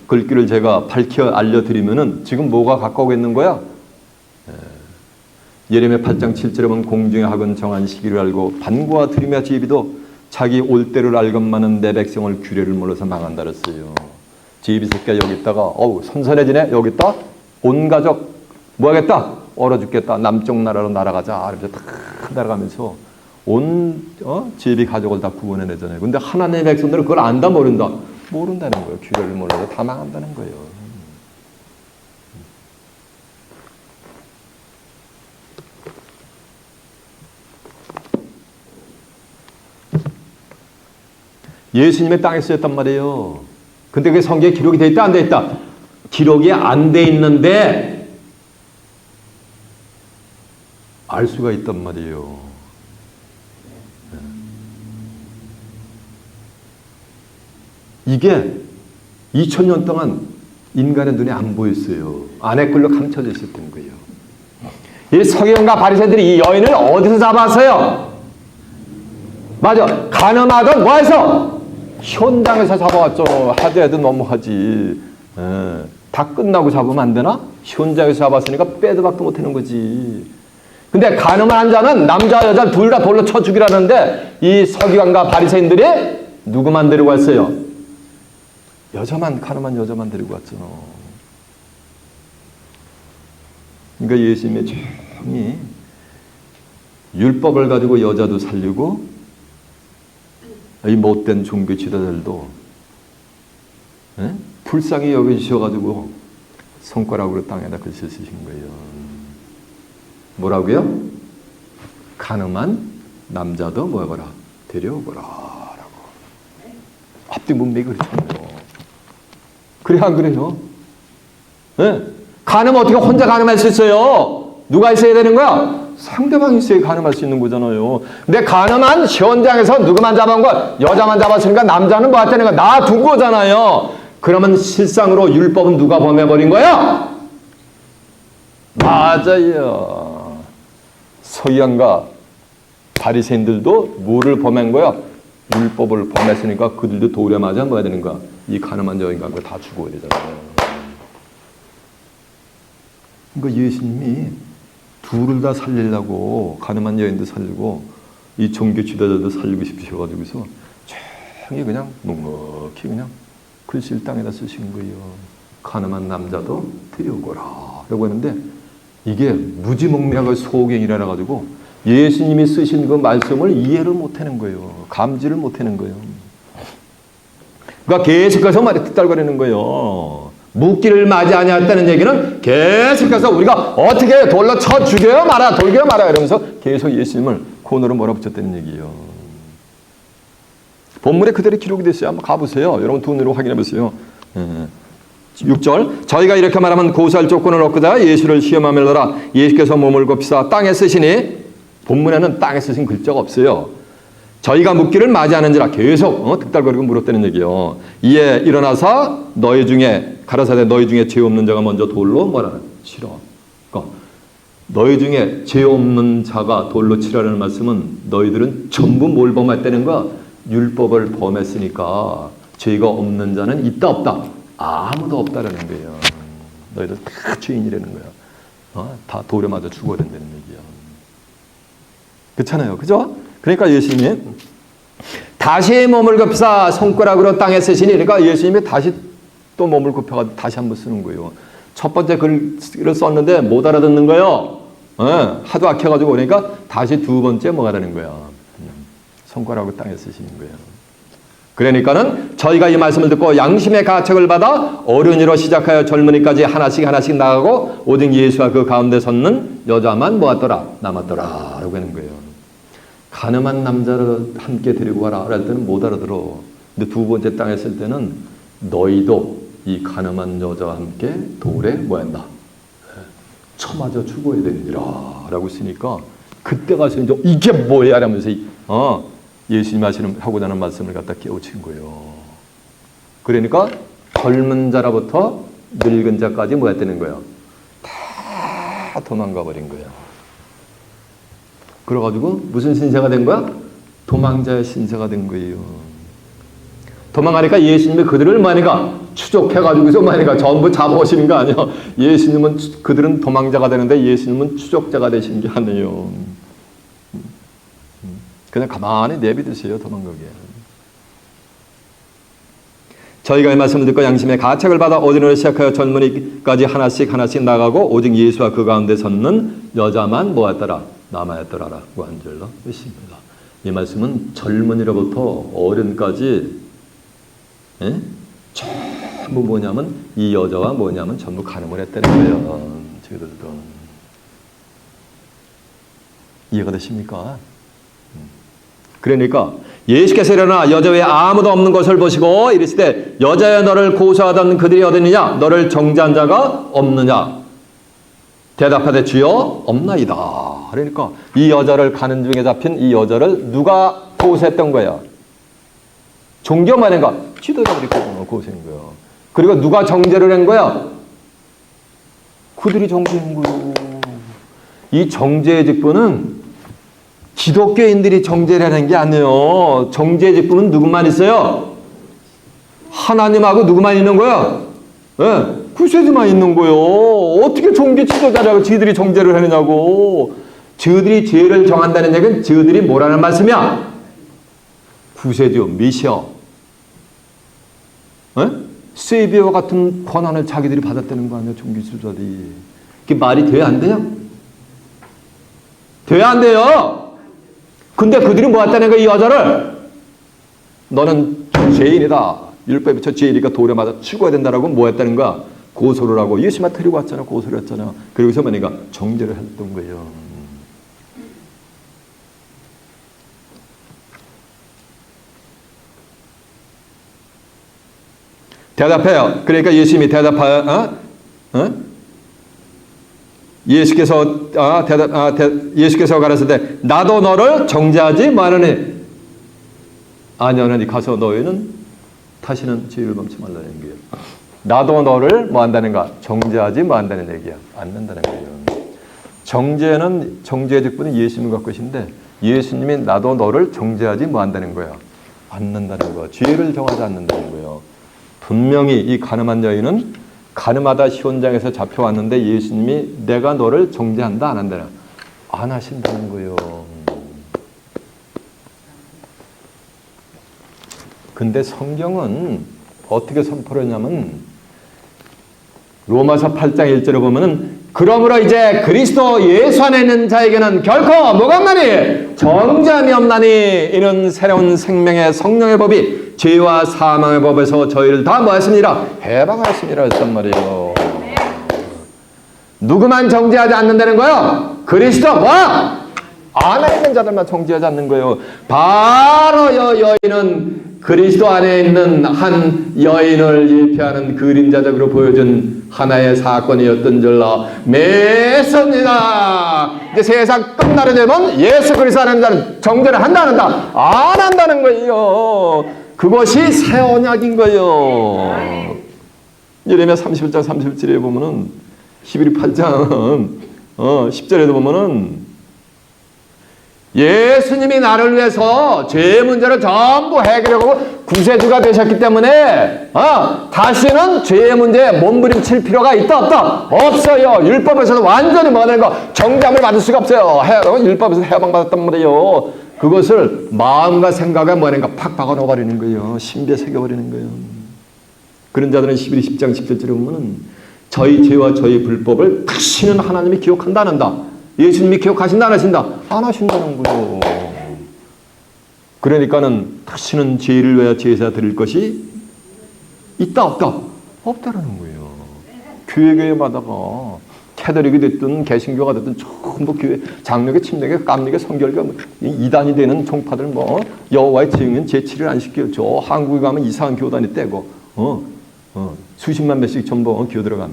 글귀를 제가 밝혀 알려드리면은 지금 뭐가 가까우고 있는 거야? 예레미야 8장 7절에 보면 공중의 학은 정한 시기를 알고 반구와 들이며 제비도 자기 올 때를 알건만은 내 백성을 규례를 몰라서 망한다 그랬어요. 제비 새끼가 여기 있다가 선선해지네. 여기 있다. 온 가족 뭐 하겠다? 얼어 죽겠다. 남쪽 나라로 날아가자. 이러면서 다 날아가면서 온 제비 가족을 다 구원해내잖아요. 근데 하나님의 백성들은 그걸 안다 모른다. 모른다는 거예요. 규례를 몰라서 다 망한다는 거예요. 예수님의 땅에 쓰였단 말이에요. 근데 그게 성경에 기록이 돼 있다 안 돼 있다? 기록이 안 돼 있는데 알 수가 있단 말이에요. 이게 2000년 동안 인간의 눈에 안 보였어요. 안에 끌로 감춰져 있었던 거예요. 이 서기관과 바리새인들이 이 여인을 어디서 잡았어요? 맞아. 가늠하던 뭐해서? 현장에서 잡아왔죠. 하더라도 너무하지. 다 끝나고 잡으면 안 되나? 현장에서 잡았으니까 빼도 박도 못하는 거지. 근데 가늠한 자는 남자 여자 둘 다 돌로 쳐 죽이라는데 이 서기관과 바리새인들이 누구만 데리고 왔어요? 가늠한 여자만 데리고 왔잖아. 그러니까 예수님의 종이 율법을 가지고 여자도 살리고 이 못된 종교 지도자들도 불쌍히 여겨주셔가지고 손가락으로 땅에다 글씨 쓰신 거예요. 뭐라고요? 가늠한 남자도 뭐하거라? 데려오거라 라고. 앞뒤 문맥이 그렇잖아요. 그래 안 그래요? 네? 가늠 어떻게 혼자 가늠할 수 있어요? 누가 있어야 되는 거야? 상대방이 있어야 가늠할 수 있는 거잖아요. 근데 가늠한 현장에서 누구만 잡은 거야? 여자만 잡았으니까 남자는 뭐 했다는 거야? 놔둔 거잖아요. 그러면 실상으로 율법은 누가 범해버린 거야? 맞아요. 서기관과 바리새인들도 뭐를 범한 거야? 율법을 범했으니까 그들도 돌에 맞아 뭐야 되는 거야? 이 가늠한 여인과 다 죽어야 되잖아요. 그러니까 예수님이 둘을 다 살리려고 가늠한 여인도 살리고 이 종교 지도자도 살리고 싶으셔가지고서 조용히 그냥 묵묵히 그냥 글씨를 땅에다 쓰신 거예요. 가늠한 남자도 데려오거라 라고 했는데 이게 무지몽매하고 소경이라 가지고 예수님이 쓰신 그 말씀을 이해를 못하는 거예요. 감지를 못하는 거예요. 그러니까 계속해서 말이 득달거리는 거예요. 묵기를 맞이 아니했다는 얘기는 계속해서 우리가 어떻게 돌로 쳐 죽여요 말아 돌겨요 말아 이러면서 계속 예수님을 코너로 몰아붙였다는 얘기예요. 본문에 그대로 기록이 됐어요. 한번 가보세요. 여러분 두 눈으로 확인해 보세요. 6절 저희가 이렇게 말하면 고소할 조건을 얻고자 예수를 시험하며라. 예수께서 몸을 굽히사 땅에 쓰시니 본문에는 땅에 쓰신 글자가 없어요. 저희가 묻기를 맞이하는지라 계속 득달거리고 물었다는 얘기요. 이에 일어나서 너희 중에 가라사대 너희 중에 죄 없는 자가 먼저 돌로 뭐라는 치러. 그러니까 너희 중에 죄 없는 자가 돌로 치라는 말씀은 너희들은 전부 뭘 범했다는 거야? 율법을 범했으니까 죄가 없는 자는 있다 없다? 아무도 없다라는 거예요. 너희들 다 죄인이라는 거야. 다 돌에 맞아 죽어야 된다는 얘기야. 그렇잖아요. 그죠? 그러니까 예수님이 다시 몸을 굽히사 손가락으로 땅에 쓰시니 그러니까 예수님이 다시 또 몸을 굽혀가지고 다시 한번 쓰는 거예요. 첫 번째 글을 썼는데 못 알아듣는 거예요. 하도 악해가지고 그러니까 다시 두 번째 뭐가 되는 거야. 손가락으로 땅에 쓰시는 거예요. 그러니까는 저희가 이 말씀을 듣고 양심의 가책을 받아 어른이로 시작하여 젊은이까지 하나씩 나가고 오직 예수와 그 가운데 섰는 여자만 뭐였더라? 남았더라 라고 하는 거예요. 가늠한 남자를 함께 데리고 가라 할 때는 못 알아들어. 근데 두 번째 땅에 쓸 때는 너희도 이 가늠한 여자와 함께 돌에 뭐한다? 쳐맞아 죽어야 되느니라 라고 쓰니까 그때 가서 이제 이게 뭐야 라면서 예수님 하고자 하는 말씀을 갖다 깨우친 거예요. 그러니까 젊은 자라부터 늙은 자까지 뭐 했다는 거예요? 다 도망가 버린 거예요. 그래가지고 무슨 신세가 된 거야? 도망자의 신세가 된 거예요. 도망가니까 예수님이 그들을 뭐하니까 추적해가지고서 뭐하니까 전부 잡아오시는 거 아니에요. 예수님은 그들은 도망자가 되는데 예수님은 추적자가 되신 게 아니에요. 그냥 가만히 내비두세요. 도망가게. 저희가 이 말씀을 듣고 양심의 가책을 받아 어린이를 시작하여 젊은이까지 하나씩 나가고 오직 예수와 그 가운데 섰는 여자만 뭐였더라? 남아였더라라고 한 줄로 있습니다. 이 말씀은 젊은이로부터 어른까지 전부 뭐냐면 이 여자와 뭐냐면 전부 간음을 했다는 거예요. 저희들도 이해가 되십니까? 그러니까 예수께서 일어나 여자 외에 아무도 없는 것을 보시고 이르시되 여자여 너를 고소하던 그들이 어디느냐? 너를 정죄한 자가 없느냐? 대답하되 주여 없나이다. 그러니까 이 여자를 가는 중에 잡힌 이 여자를 누가 고소했던 거야? 종교만 한가? 지도자들이 고소한 거야. 그리고 누가 정죄를 한 거야? 그들이 정죄한 거예요. 이 정죄의 직분은 기독교인들이 정죄를 하는 게 아니에요. 정죄의 직분은 누구만 있어요? 하나님하고 누구만 있는 거야? 네, 구세주만 있는 거예요. 어떻게 종교 지도자라고 저희들이 정죄를 하느냐고. 저희들이 죄를 정한다는 얘기는 저희들이 뭐라는 말씀이야? 구세주, 미셔, 세비어와 같은 권한을 자기들이 받았다는 거 아니에요? 종교 지도자들이. 그게 말이 돼야 안 돼요? 돼야 안 돼요? 근데 그들이 뭐 했다는 거야, 이 여자를? 너는 죄인이다. 율법에 비쳐 죄인이니까 돌에 맞아 죽어야 된다라고 뭐 했다는 거야? 고소를 하고 예수만 데리고 왔잖아. 고소를 했잖아. 그러고서 뭐니까 정죄를 했던 거예요. 대답해요. 그러니까 예수님이 대답하여 예수께서 가라사대 나도 너를 정죄하지 말으니 아니하니 가서 너희는 다시는 죄를 범치 말라는 거예요. 나도 너를 뭐 한다는가? 정죄하지 뭐 한다는 얘기야. 않는다는 거예요. 정죄의 직분은 예수님이 갖고 계신데 예수님이 나도 너를 정죄하지 뭐 한다는 거야. 않는다는 거야. 죄를 정하지 않는다는 거예요. 분명히 이 가늠한 여인은 가늠하다 시온장에서 잡혀왔는데 예수님이 내가 너를 정죄한다 안 한다? 안 하신다는 거예요. 근데 성경은 어떻게 선포를 했냐면 로마서 8장 1절에 보면은 그러므로 이제 그리스도 예수 안에 있는 자에게는 결코 뭐가 없나니? 정죄함이 없나니 이는 새로운 생명의 성령의 법이 죄와 사망의 법에서 저희를 다 뭐했습니다? 해방하였습니다 했단 말이에요. 누구만 정죄하지 않는다는 거예요? 그리스도 뭐? 안에 있는 자들만 정죄하지 않는 거예요. 바로 여인은 그리스도 안에 있는 한 여인을 예표하는 그림자적으로 보여준 하나의 사건이었던 줄로 믿습니다. 이제 세상 끝나려 되면 예수 그리스도 안에 있는 자는 정죄를 한다 안 한다? 안 한다는 거예요. 그것이 새 언약인 거예요. 예레미야 31장 31절에 보면은 11장 10절에도 보면은 예수님이 나를 위해서 죄의 문제를 전부 해결하고 구세주가 되셨기 때문에 다시는 죄의 문제에 몸부림칠 필요가 있다 없다? 없어요. 율법에서는 완전히 뭐하는 거 정죄함을 받을 수가 없어요. 율법에서 해방받았단 말이에요. 그것을 마음과 생각에 뭐하는 거 팍 박아넣어버리는 거예요. 신비에 새겨버리는 거예요. 그런 자들은 10장 10절에 보면은 저희 죄와 저희 불법을 다시는 하나님이 기억한다 안 한다? 예수님이 기억하신다 안 하신다? 안 하신다는 거예요. 그러니까는 다시는 죄를 위하여 제사 드릴 것이 있다 없다? 없다라는 거예요. 교회마다가 캐더릭이 됐든 개신교가 됐든 전부 교회 장로교, 침례교, 깜리교, 성결교 이단이 되는 종파들 여호와의 증인 제치를 안 시켜요. 저 한국에 가면 이상한 교단이 떼고 수십만 명씩 전부 교회 들어간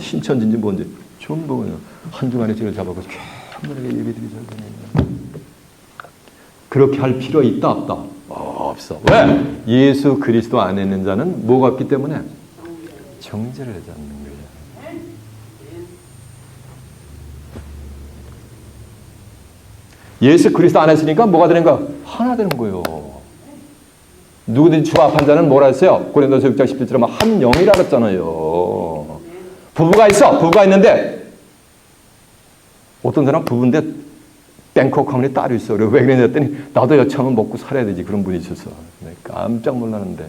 신천지인지 뭔지 전부 그냥 한중간에 죄를 잡아서 하늘에게 예배드리자. 그렇게 할 필요 있다 없다? 없어. 왜? 예수 그리스도 안에 있는 자는 뭐가 없기 때문에? 정죄를 하지 않는 거예요. 예수 그리스도 안에 있으니까 뭐가 되는 거야? 하나 되는 거예요. 누구든지 주 앞한 자는 뭐라 했어요? 고린도서 6장 17절에 한 영이라 그랬잖아요. 부부가 있어. 부부가 있는데 어떤 사람 부부인데 뱅콕 하면 딸이 있어. 그래. 왜 그러냐 했더니 나도 여차하면 먹고 살아야 되지. 그런 분이 있었어. 깜짝 놀랐는데.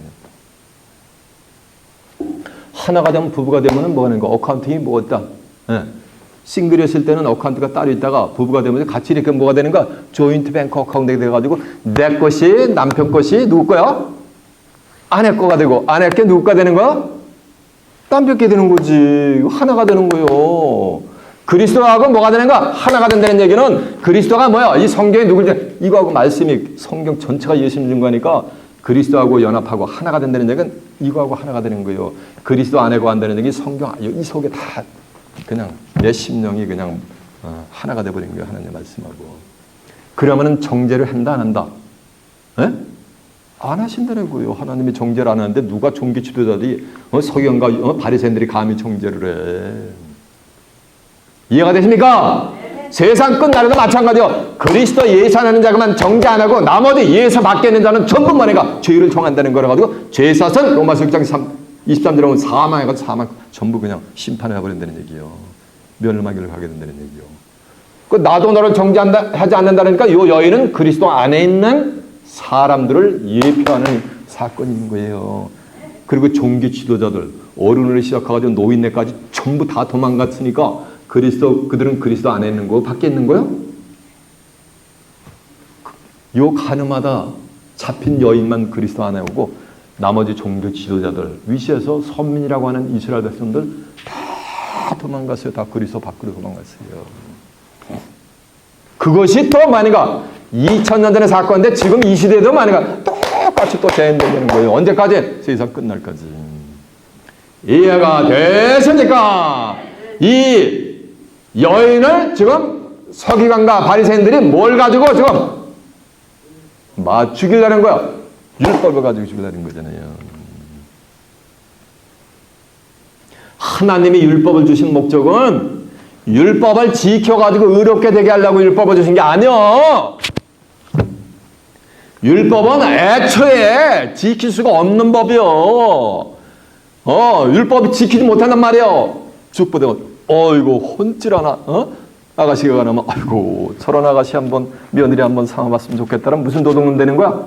하나가 되면 부부가 되면 뭐 하는 거? 어카운팅이 뭐였다? 네. 싱글이었을 때는 어카운트가 따로 있다가 부부가 되면서 같이 이렇게 뭐가 되는 거야? 조인트 뱅크 어카운트가 돼가지고 내 것이 남편 것이 누구 거야? 아내 거가 되고 아내 게 누구 거 되는 거야? 남편 게 되는 거지. 하나가 되는 거요. 그리스도하고 뭐가 되는 거야? 하나가 된다는 얘기는 그리스도가 뭐야? 이 성경에 누굴지 이거하고 말씀이 성경 전체가 예수님 준 거니까 그리스도하고 연합하고 하나가 된다는 얘기는 이거하고 하나가 되는 거예요. 그리스도 안에 거한다는 얘기 성경 이 속에 다 그냥 내 심령이 그냥 하나가 돼버린 거예요. 하나님 말씀하고. 그러면은 정죄를 한다 안 한다? 에? 안 하신다는 거예요. 하나님이 정죄를 안 하는데 누가 종교 지도자들이 서기관과 바리새인들이 감히 정죄를 해. 이해가 되십니까? 세상 끝나려도 마찬가지요. 그리스도 예수하는 자가만 정죄 안 하고 나머지 예수 밖에 있는 자는 전부 만해가 죄를 정한다는 거라 가지고 죄사선 로마서 6장 23절에 보면 사망해가지고 사망 전부 그냥 심판을 해버린다는 얘기요. 멸망을 가게 된다는 얘기요. 그 나도 너를 정죄하지 않는다니까 이 여인은 그리스도 안에 있는 사람들을 예표하는 사건인 거예요. 그리고 종교 지도자들 어른을 시작해가지고 노인네까지 전부 다 도망갔으니까 그들은 그리스도 안에 있는 거 밖에 있는 거요? 요 가늠하다 잡힌 여인만 그리스도 안에 오고 나머지 종교 지도자들 위시에서 선민이라고 하는 이스라엘 백성들 다 도망갔어요. 다 그리스도 밖으로 도망갔어요. 그것이 또 만약에 2000년 전의 사건인데 지금 이 시대에도 만약에 똑같이 또 재현되는 거예요. 언제까지? 세상 끝날까지. 이해가 되십니까? 이 여인을 지금 서기관과 바리새인들이 뭘 가지고 지금 죽이려는 거야. 율법을 가지고 죽이려는 거잖아요. 하나님이 율법을 주신 목적은 율법을 지켜가지고 의롭게 되게 하려고 율법을 주신 게 아니요. 율법은 애초에 지킬 수가 없는 법이요. 율법이 지키지 못한단 말이에요. 죽보되고 이거 혼질 하나, 아가씨가 가나면, 아이고, 저런 아가씨 한번, 며느리 한번 삼아봤으면 좋겠다는 무슨 도둑놈 되는 거야?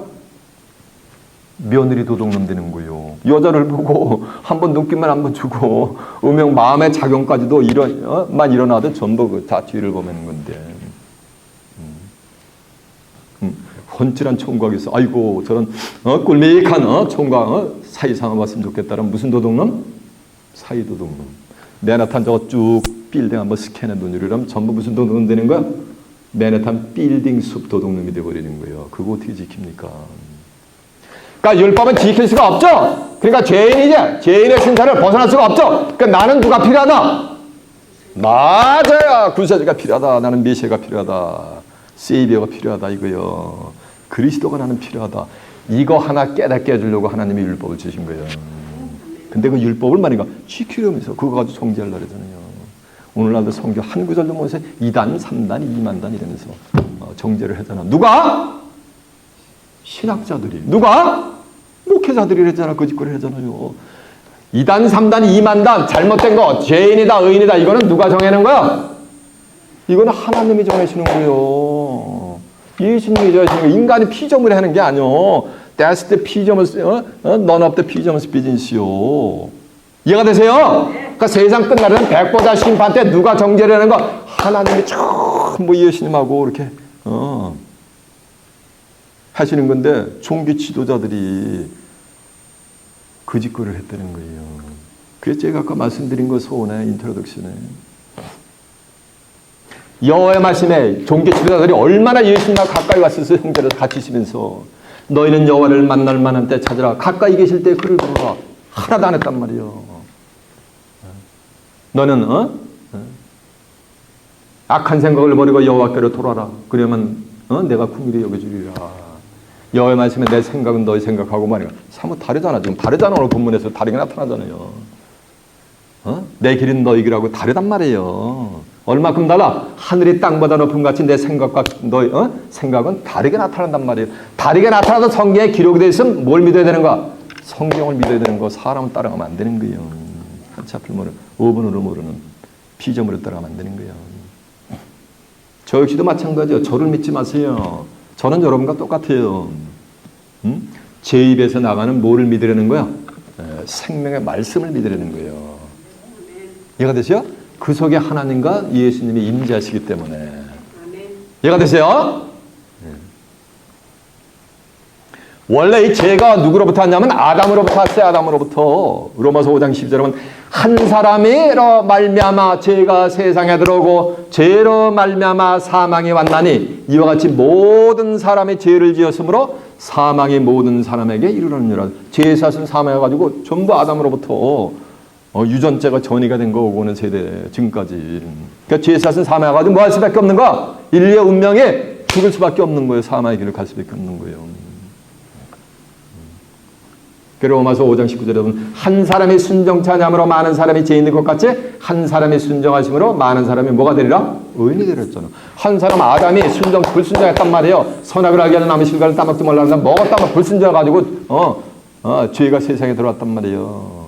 며느리 도둑놈 되는 거예요. 여자를 보고, 한번 눈길만 한번 주고, 음영 마음의 작용까지도 일어나도 전부 다 뒤를 보면 건데. 혼질한 총각 있어. 아이고, 저런, 꿀미익한, 총각, 사이 삼아봤으면 좋겠다는 무슨 도둑놈? 사이 도둑놈. 맨하탄 저거 쭉 빌딩 한번 스캔해 놓으려면 전부 무슨 도둑놈 되는 거야? 맨하탄 빌딩 숲 도둑놈이 되어버리는 거예요. 그거 어떻게 지킵니까? 그러니까 율법은 지킬 수가 없죠. 그러니까 죄인이죠. 죄인의 신사를 벗어날 수가 없죠. 그러니까 나는 누가 필요하다? 맞아요. 구세주가 필요하다. 나는 메시아가 필요하다. 세이비어가 필요하다 이거요. 그리스도가 나는 필요하다. 이거 하나 깨닫게 해주려고 하나님이 율법을 주신 거예요. 근데 그 율법을 말인가 지키려면서 그거 가지고 정죄하려고 그러잖아요. 오늘날도 성경 한 구절도 못해서 2단, 3단, 2만단 이러면서 정죄를 하잖아. 누가? 신학자들이. 누가? 목회자들이 그러잖아. 거짓거리 하잖아요. 2단, 3단, 2만단 잘못된 거 죄인이다, 의인이다 이거는 누가 정해놓은 거야? 이거는 하나님이 정해주는 거예요. 예수님이 정해주는 거예요. 인간이 피조물이 하는 게 아니요. That's the 피조물's, none of the 피조물's business요. 이해가 되세요? 그러니까 세상 끝나려면 백보자 심판 때 누가 정죄를 하는 거? 하나님이 전부 예수님하고 이렇게 하시는 건데 종교 지도자들이 그 짓거리를 했다는 거예요. 그래서 제가 아까 말씀드린 거 소원에 인트로덕션에 여호와의 말씀에 종교 지도자들이 얼마나 예수님과 가까이 왔어서 형제를 같이 있으면서 너희는 여호와를 만날 만한 때 찾으라. 가까이 계실 때 그를 부르라. 하나도 안 했단 말이에요. 너는 악한 생각을 버리고 여호와께로 돌아라. 그러면 내가 긍휼히 여겨주리라. 여호와의 말씀에 내 생각은 너의 생각하고 말이야. 사뭇 다르잖아. 지금 다르잖아. 오늘 본문에서 다르게 나타나잖아요. 내 길은 너희 길하고 다르단 말이에요. 얼마큼 달라? 하늘이 땅보다 높음 같이 내 생각과 너희 생각은 다르게 나타난단 말이에요. 다르게 나타나도 성경에 기록이 되어 있으면 뭘 믿어야 되는가? 성경을 믿어야 되는 거. 사람을 따라가면 안 되는 거예요. 한치 앞을 모르는 5분으로 모르는 피조물을 따라가면 안 되는 거예요. 저 역시도 마찬가지예요. 저를 믿지 마세요. 저는 여러분과 똑같아요. 제 입에서 나가는 뭐를 믿으려는 거야? 생명의 말씀을 믿으려는 거예요. 이해가 되세요? 그 속에 하나님과 예수님이 임재하시기 때문에. 이해가 되세요? 원래 이 죄가 누구로부터 왔냐면 아담으로부터 왔어요. 아담으로부터. 로마서 5장 10절에 보면 한 사람이로 말미암아 죄가 세상에 들어오고 죄로 말미암아 사망이 왔나니 이와 같이 모든 사람이 죄를 지었으므로 사망이 모든 사람에게 이르렀느니라. 죄의 삭은 사망해가지고 전부 아담으로부터 유전자가 전이가 된 거 오고는 세대 지금까지. 그러니까 죄의 삭은 사망해가지고 뭐 할 수밖에 없는 거야? 인류의 운명이 죽을 수밖에 없는 거예요. 사망의 길을 갈 수밖에 없는 거예요. 로마서 5장 19절에 보면 한 사람이 순종치 아니함으로 많은 사람이 죄인인 것 같이 한 사람이 순종하심으로 많은 사람이 뭐가 되리라? 의인이 되렸잖아. 한 사람 아담이 불순종했단 말이에요. 선악을 알게 하는 나무 실과를 따먹지 말라는 먹었다면 불순종해가지고 죄가 세상에 들어왔단 말이에요.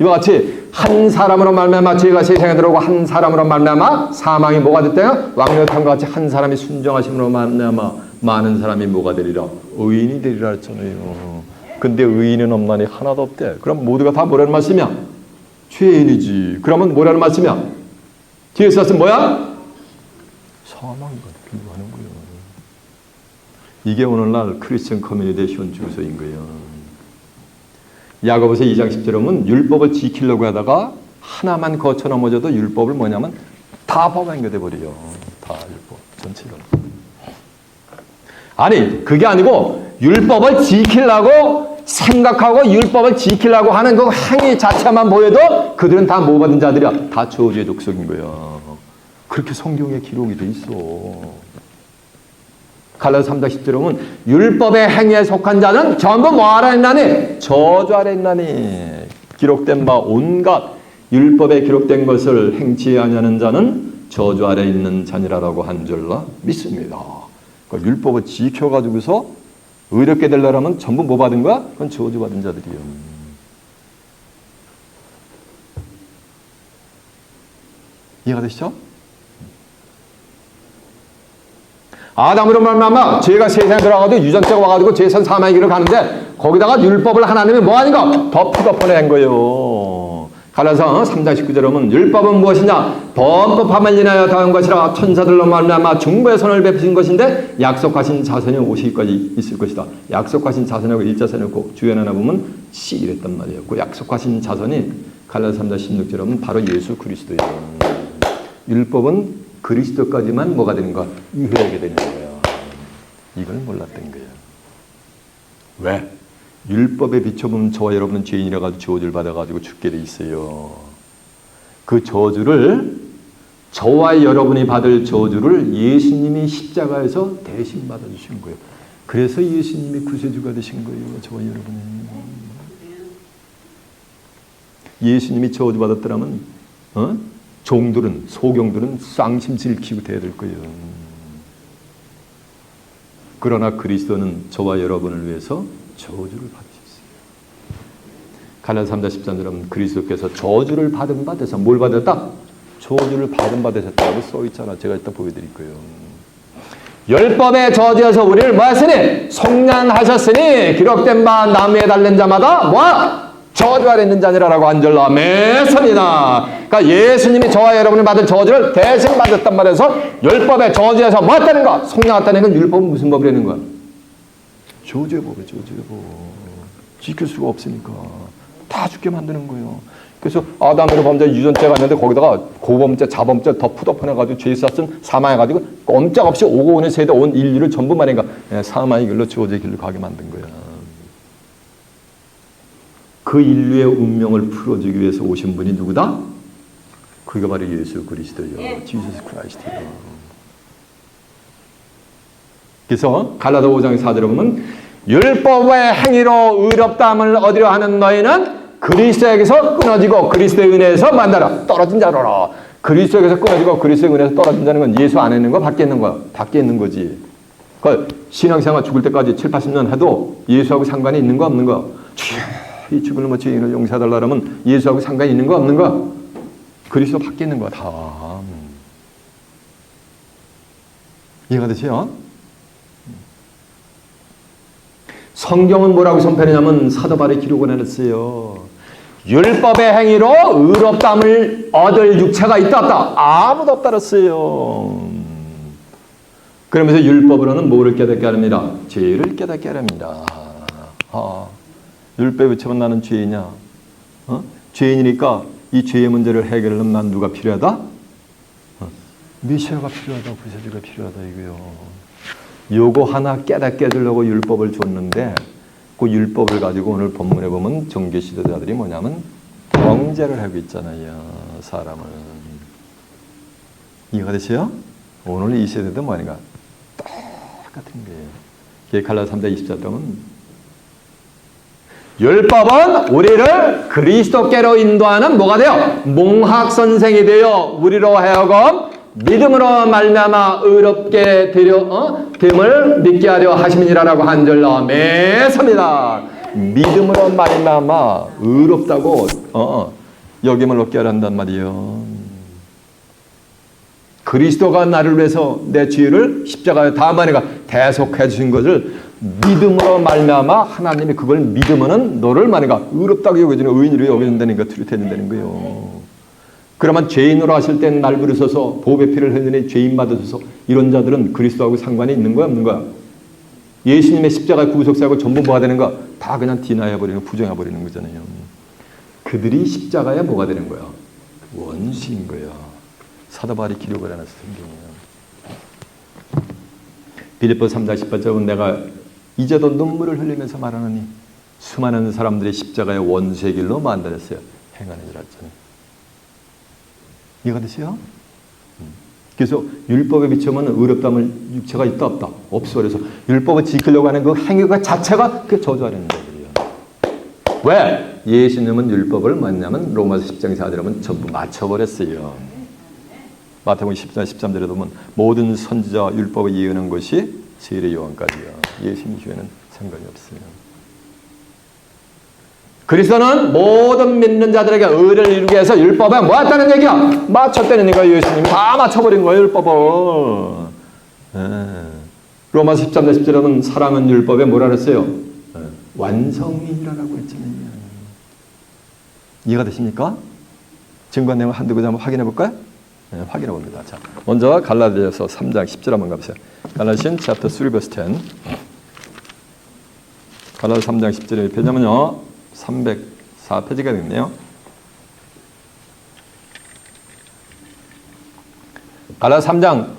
이와 같이 한 사람으로 말미암아 죄가 세상에 들어오고 한 사람으로 말미암아 사망이 뭐가 됐대요? 왕력함과 같이 한 사람이 순종하심으로 말미암아 많은 사람이 뭐가 되리라? 의인이 되리라 했잖아요. 근데 의인은 없나니 하나도 없대. 그럼 모두가 다 뭐라는 말씀이야? 죄인이지. 그러면 뭐라는 말씀이야? 뒤에서 쓴 뭐야? 사망이가 필요하는 거예요. 이게 오늘날 크리스천 커뮤니티 현주소인 거예요. 야고보서 2장 10절에 보면 율법을 지키려고 하다가 하나만 거쳐 넘어져도 율법을 뭐냐면 다 범하게 돼버려요. 다 율법 전체가. 아니 그게 아니고 율법을 지키려고 생각하고 율법을 지키려고 하는 그 행위 자체만 보여도 그들은 다 뭐 받은 자들이야? 다 저주의 족속인 거야. 그렇게 성경에 기록이 돼 있어. 갈라디아서 3장 10절에 보면 율법의 행위에 속한 자는 전부 뭐 아래 있나니? 저주 아래 있나니. 기록된 바 온갖 율법에 기록된 것을 행치 아니하는 자는 저주 아래 있는 자니라라고 한 줄로 믿습니다. 그러니까 율법을 지켜가지고서 의롭게 되려면 전부 뭐 받은 거야? 그건 저주받은 자들이에요. 이해가 되시죠? 아담으로 말미암아 죄가 세상에 들어가도 유전자가 와가지고 죄선 사망의 길을 가는데 거기다가 율법을 하나님이 뭐 하는가? 덮어낸 거예요. 갈라디아서 3장 19절에 보면 율법은 무엇이냐? 범법함을 인하여 당한 것이라 천사들로 말미암아 중보의 선을 베푸신 것인데 약속하신 자손이 오시기까지 있을 것이다. 약속하신 자손하고 일자손을 꼭 주연 하나 보면 씨 이랬단 말이에요. 그 약속하신 자손이 갈라디아서 3장 16절에 보면 바로 예수 그리스도예요. 율법은 그리스도까지만 뭐가 되는 거야? 이해하게 되는 거예요. 이걸 몰랐던 거예요. 왜? 율법에 비춰보면 저와 여러분은 죄인이라 가지고 저주를 받아가지고 죽게 돼 있어요. 그 저주를 저와 여러분이 받을 저주를 예수님이 십자가에서 대신 받아주신 거예요. 그래서 예수님이 구세주가 되신 거예요. 저와 여러분이. 예수님이 저주 받았더라면 종들은 소경들은 쌍심지를 키고 돼야 될 거예요. 그러나 그리스도는 저와 여러분을 위해서 저주를 받으셨어요. 갈라디아서 3장 13절은 그리스도께서 저주를 받은 바 되사 뭘 받았다? 저주를 받은 바 되셨다고 써있잖아. 제가 이따 보여드릴 거예요. 율법의 저주에서 우리를 뭐 하시니? 속량하셨으니 기록된 바 나무에 달린 자마다 뭐? 저주 아래 있는 자니라라고 한 줄로 아멘입니다. 그러니까 예수님이 저와 여러분이 받은 저주를 대신 받았단 말이어서 율법의 저주에서 뭐 했다는 거? 속량했다는 건 율법은 무슨 법이라는 거야? 저주의 법이에요. 저주의 법. 지킬 수가 없으니까 다 죽게 만드는 거예요. 그래서 아담으로 범죄 유전자가 있는데 거기다가 고범죄, 자범죄 덮어내가지고 죄 쌌음 사망해가지고 꼼짝없이 오고 오는 세대 온 인류를 전부 말인가 사망의 길로 저주의 길로 가게 만든 거야. 그 인류의 운명을 풀어주기 위해서 오신 분이 누구다? 그가 바로 예수 그리스도요. 지저스 크라이스트요. 그래서 갈라디아 5장 4절에 보면 율법의 행위로 의롭다함을 얻으려 하는 너희는 그리스도에게서 끊어지고 그리스도의 은혜에서 만나라. 떨어진 자로라. 그리스도에게서 끊어지고 그리스도의 은혜에서 떨어진 자는 건 예수 안에 있는 거 밖에 있는 거야. 밖에 있는 거지. 그 신앙생활 죽을 때까지 7, 80년 해도 예수하고 상관이 있는 거 없는 거. 주여 이 죽을 놈의 죄인을 용서해달라 그러면 예수하고 상관이 있는 거 없는 거. 그리스도 밖에 있는 거 다. 이해가 되세요? 성경은 뭐라고 선포했냐면 사도 바울이 기록을 해놨어요. 율법의 행위로 의롭다함을 얻을 육체가 있다 없다? 아무도 없다 그랬어요. 그러면서 율법으로는 뭐를 깨닫게 합니다? 죄를 깨닫게 합니다. 율법에 붙이면 나는 죄이냐? 죄인이니까 이 죄의 문제를 해결하려면 난 누가 필요하다? 메시아가 필요하다. 구세주가 필요하다 이거요. 요거 하나 깨닫게 해주려고 율법을 줬는데 그 율법을 가지고 오늘 본문에 보면 종교 지도자들이 뭐냐면 정죄를 하고 있잖아요. 사람을. 이해가 되세요? 오늘 이 세대도 뭐니까 똑같은 거예요. 갈라디아 3장 24절 보면 율법은 우리를 그리스도께로 인도하는 뭐가 돼요? 몽학 선생이 되어 우리로 하여금 믿음으로 말미암아 의롭게 됨을 믿게 하려 하심이니라라고 한 절로 매섭니다. 믿음으로 말미암아 의롭다고 여김을 얻게 하란단 말이에요. 그리스도가 나를 위해서 내 죄를 십자가에 다만이가 대속해 주신 것을 믿음으로 말미암아 하나님이 그걸 믿으면은 너를 만약에 의롭다고 여겨지는 의인으로 여겨진다는 거 트루트해진다는 거예요. 그러면 죄인으로 하실 때는 날 부르셔서 보배 피를 흘리니 죄인 받으셔서 이런 자들은 그리스도하고 상관이 있는 거야 없는 거야? 예수님의 십자가 구속사하고 전부 뭐가 되는 거야? 다 그냥 디나해버리는 부정해버리는 거잖아요. 그들이 십자가에 뭐가 되는 거야? 원수인 거야. 사도 바울이 기록을 해놨어 성경이에요. 빌립보 3장 18절은 내가 이제도 눈물을 흘리면서 말하느니 수많은 사람들이 십자가의 원수의 길로 만들었어요. 행하는 줄 알잖아요. 이해가 되세요? 그래서 율법에 비추면 의롭다함을 육체가 있다 없다? 없어. 그래서 율법을 지키려고 하는 그 행위가 자체가 그 저주하는 거예요. 왜? 예수님은 율법을 뭐냐면 로마서 10장 4절에 보면 전부 맞춰버렸어요. 마태복음 10장 13절에 보면 모든 선지자 율법을 예언한 것이 세례 요한까지요. 예수님 교회는 상관이 없어요. 그리스도는 모든 믿는 자들에게 의를 이루기 위해서 율법에 뭐 했다는 얘기야? 맞췄다는 얘기야. 예수님이 다 맞춰버린 거예요. 율법을. 로마서 13장 10절에 보면 사랑은 율법에 뭐라 그랬어요? 완성이라고 했잖아요. 이해가 되십니까? 증거 내용 한두 가지 한번 확인해 볼까요? 확인해 봅니다. 자, 먼저 갈라디아서 3장 10절 한번 가보세요. 갈라디안 chapter 3 verse 10. 갈라디아 3장 10절에 페이지면요 304페이지가 되겠네요. 갈라디아 3장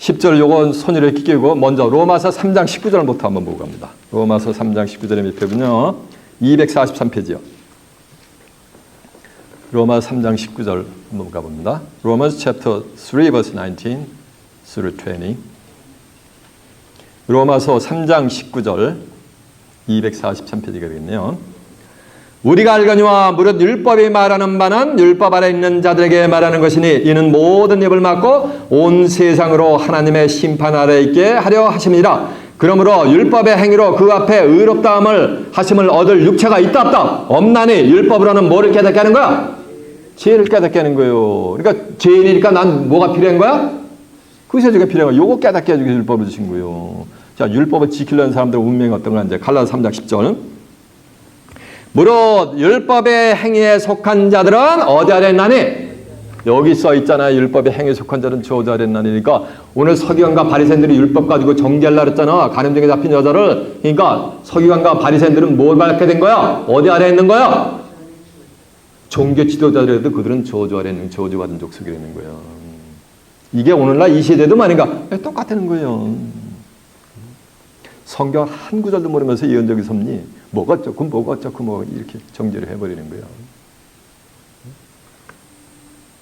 10절 요건 손으로 이렇게 끼고 먼저 로마서 3장 19절부터 한번 보고 갑니다. 로마서 3장 19절의 밑에는요 243페이지요. 로마서 3장 19절 한번 가봅니다. 로마서 chapter 3 verse 19 through 20. 로마서 3장 19절 243페이지가 되겠네요. 우리가 알거니와 무릇 율법이 말하는 바는 율법 아래 있는 자들에게 말하는 것이니 이는 모든 입을 막고 온 세상으로 하나님의 심판 아래 있게 하려 하심이라. 그러므로 율법의 행위로 그 앞에 의롭다함을 하심을 얻을 육체가 있다 없다? 없나니 율법으로는 뭐를 깨닫게 하는 거야? 죄를 깨닫게 하는 거예요. 그러니까 죄인이니까 난 뭐가 필요한 거야? 구세주가 필요한 거야. 요거 깨닫게 해주기 위해서 율법을 주신 거예요. 자, 율법을 지키려는 사람들의 운명이 어떤가 이제 갈라디아 3장 10절. 무릇 율법의 행위에 속한 자들은 어디 아래 있나니? 여기 써 있잖아요. 율법의 행위에 속한 자들은 저 어디 아래 있나니니까 오늘 서기관과 바리새인들이 율법 가지고 정죄하려고 했잖아. 간음증에 잡힌 여자를. 그러니까 서기관과 바리새인들은 뭘 받게 된 거야? 어디 아래 있는 거야? 종교 지도자들에도 그들은 저주 아래 있는 저주받은 족속에 있는 거야. 이게 오늘날 이 시대도 말인가? 똑같은 거예요. 성경 한 구절도 모르면서 예언적이 섭니? 뭐가 어쩌고 뭐가 어쩌고 뭐 이렇게 정죄를 해버리는 거예요.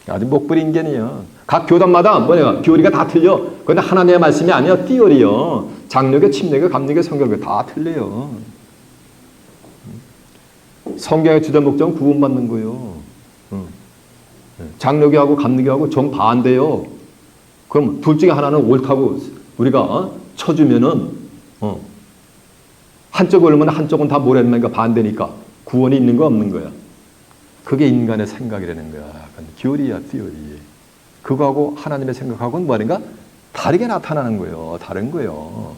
아주 목부린 인견이요. 각 교단마다 뭐냐 교리가 다 틀려. 그런데 하나님의 말씀이 아니야. 띠어리요. 장로교, 침례교, 감리교, 성결교 다 틀려요. 성경의 주된 목적은 구원받는 거예요. 장로교하고 감리교하고 정반대요. 그럼 둘 중에 하나는 옳다고 우리가 쳐주면은 한쪽이 옳으면 한쪽은 다 모래니까 반대니까 구원이 있는 거 없는 거야. 그게 인간의 생각이라는 거야. 교리야, 띠어리. 그거하고 하나님의 생각하고는 뭐인가 다르게 나타나는 거예요. 다른 거예요.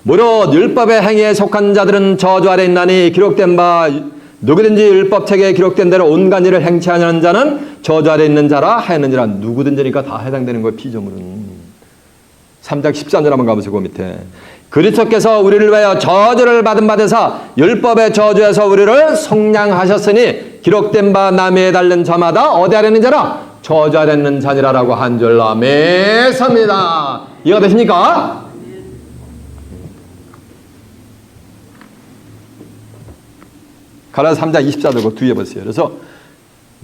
무릇 율법의 행위에 속한 자들은 저주 아래 있나니 기록된 바 누구든지 율법책에 기록된 대로 온갖 일을 행치 아니하는 자는 저주 아래 있는 자라 하였느니라. 누구든지니까 다 해당되는 거예요. 피조물은. 3장 13절 한번 가보세요. 그 밑에. 그리스도께서 우리를 위하여 저주를 받은 바 되사 율법의 저주에서 우리를 속량하셨으니 기록된 바 남에 달린 자마다 어디 아래 있는 자라? 저주 아래 있는 자니라라고 한 줄 아멘입니다. 이해가 되십니까? 갈라디아서 3장 24절 그 뒤에 보세요. 그래서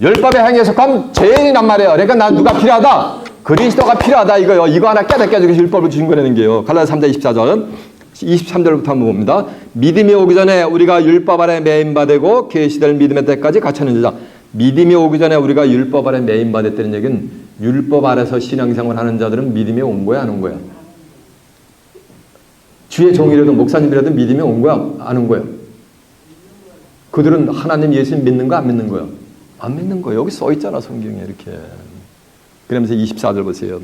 율법의 행위에 속한 죄인이란 말이에요. 그러니까 난 누가 필요하다? 그리스도가 필요하다 이거요. 이거 하나 깨닫게 해주기 율법을 주신 거라는 게요. 갈라디아서 3장 24절 23절부터 한번 봅니다. 믿음이 오기 전에 우리가 율법 아래 매인받고 계시될 믿음의 때까지 갇혔는 자. 믿음이 오기 전에 우리가 율법 아래 매인받았다는 얘기는 율법 아래서 신앙생활 하는 자들은 믿음이 온 거야 안 온 거야? 주의 종이라도 목사님이라도 믿음이 온 거야 안 온 거야? 그들은 하나님 예수님 믿는 거 안 믿는 거야? 안 믿는 거야. 여기 써 있잖아 성경에 이렇게. 그러면서 24절 보세요.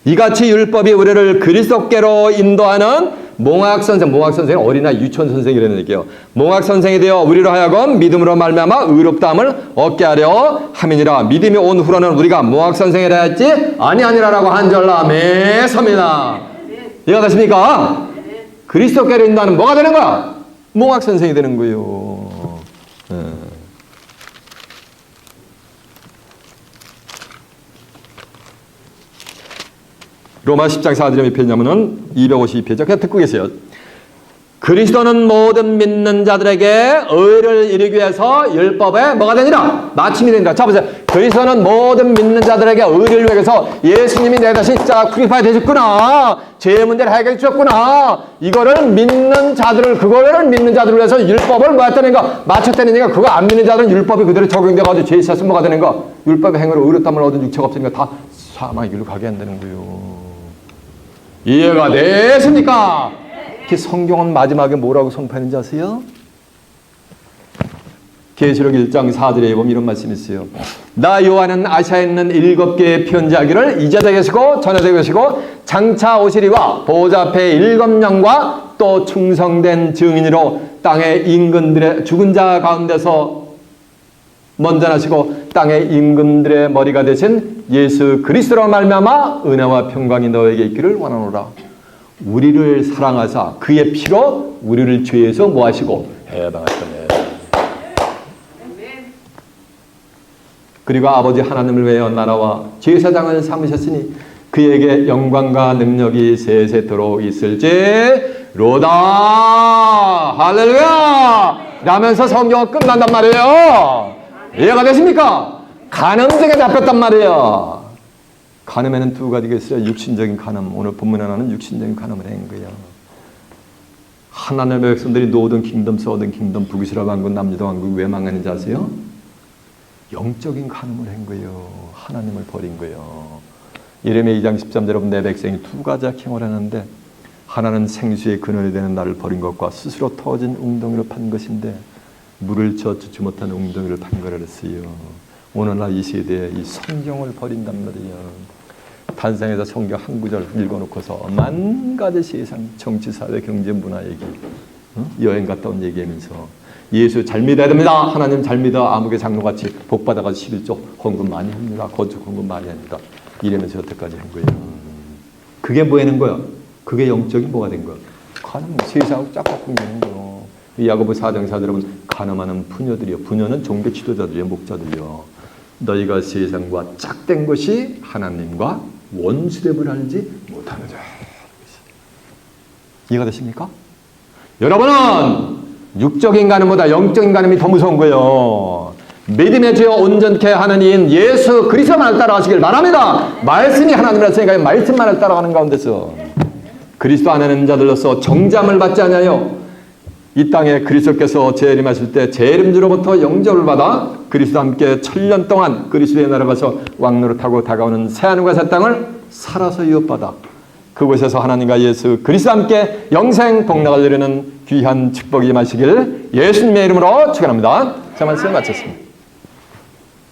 이같이 율법이 우리를 그리스도께로 인도하는 몽학선생은 어린아이 유치원선생이라는 얘기예요. 몽학선생이 되어 우리로 하여금 믿음으로 말미암아 의롭다함을 얻게 하려 함이니라. 믿음이 온 후로는 우리가 몽학선생이라 했지 아니라라고 한 줄 아멘입니다. 이해가 되십니까? 그리스도께로 인도하는 뭐가 되는 거야? 몽학선생이 되는 거예요. 로마 10장 4절에 몇 페이지냐면은 252페이지. 그냥 듣고 계세요. 그리스도는 모든 믿는 자들에게 의를 이루기 위해서 율법에 뭐가 되니라? 마침이 되니라. 자 보세요. 그리스도는 모든 믿는 자들에게 의를 위해서 예수님이 내 대신 십자가 크리스파이 되셨구나. 죄의 문제를 해결해 주셨구나. 이거를 믿는 자들을 그거를 믿는 자들을 위해서 율법을 뭐 했다는가? 맞췄다는가? 그거 안 믿는 자들은 율법이 그대로 적용돼가지고 죄 있었으면 뭐가 되는가? 율법의 행위로 의롭다함을 얻은 육체가 없으니까 다 사망의 길로 가게 한다는 거예요. 이해가 되십니까? 성경은 마지막에 뭐라고 선포하는지 아세요? 계시록 1장 4절에 보면 이런 말씀이 있어요. 나 요한은 아시아에 있는 7개의 편지하기를 이제도 계시고 전에도 계시고 장차 오시리와 보좌 앞에 7영과 또 충성된 증인으로 땅의 임금들의 죽은 자 가운데서 먼저 나시고 땅의 임금들의 머리가 되신 예수 그리스도로 말미암아 은혜와 평강이 너에게 있기를 원하노라. 우리를 사랑하사 그의 피로 우리를 죄에서 뭐하시고 해방하셨네. 그리고 아버지 하나님을 위하여 나라와 제사장을 삼으셨으니 그에게 영광과 능력이 세세토록 있을지로다. 할렐루야! 라면서 성경은 끝난단 말이에요. 이해가 되십니까? 간음죄가 잡혔단 말이에요. 간음에는 두 가지가 있어요. 육신적인 간음. 오늘 본문에 나는 육신적인 간음을 한 거예요. 하나님의 백성들이 노던 킹덤, 서던 킹덤, 북이스라엘 왕국, 남유다 왕국 왜 망했는지 아세요? 영적인 간음을 한 거예요. 하나님을 버린 거예요. 예레미야 2장 13절 여러분 내 백성이 두 가지 행을 하는데 하나는 생수의 근원이 되는 나를 버린 것과 스스로 터진 웅덩이로 판 것인데 물을 젖지 못한 웅덩이를 판 거라 그랬어요. 오늘날 이 시대에 이 성경을 버린단 말이에요. 단상에서 성경 한 구절 읽어놓고서 만 가지 세상 정치, 사회, 경제, 문화 얘기 여행 갔다 온 얘기하면서 예수 잘 믿어야 됩니다. 하나님 잘 믿어. 아무개 장로같이 복 받아가지고 11조 헌금 많이 합니다. 건축 헌금 많이 합니다. 이러면서 여태까지 한 거예요. 그게 뭐 하는 거야? 그게 영적인 뭐가 된 거야? 가는 세상하고 짝바꾼 게 되는 거예요. 야고보 4장 4절 여러분 가늠하는 부녀들이요. 부녀는 종교 지도자들이요. 목자들이요. 너희가 세상과 짝된 것이 하나님과 원수됨을 알지 못하는 자. 이해가 되십니까? 여러분은 육적인 간음보다 영적인 간음이 더 무서운 거예요. 믿음의 주여 온전케 하는 이인 예수 그리스도만을 따라가시길 바랍니다. 말씀이 하나님이라서니까 말씀만을 따라가는 가운데서 그리스도 안에 있는 자들로서 정잠을 받지 아니하여 이 땅에 그리스도께서 재림하실 때 재림주로부터 영접을 받아 그리스도와 함께 1000년 동안 그리스도의 나라 가서 왕노릇하고 다가오는 새하늘과 새 땅을 살아서 이어받아 그곳에서 하나님과 예수 그리스도와 함께 영생 복락을 누리는 귀한 축복이 임하시길 예수님의 이름으로 축원합니다. 제 말씀 마쳤습니다.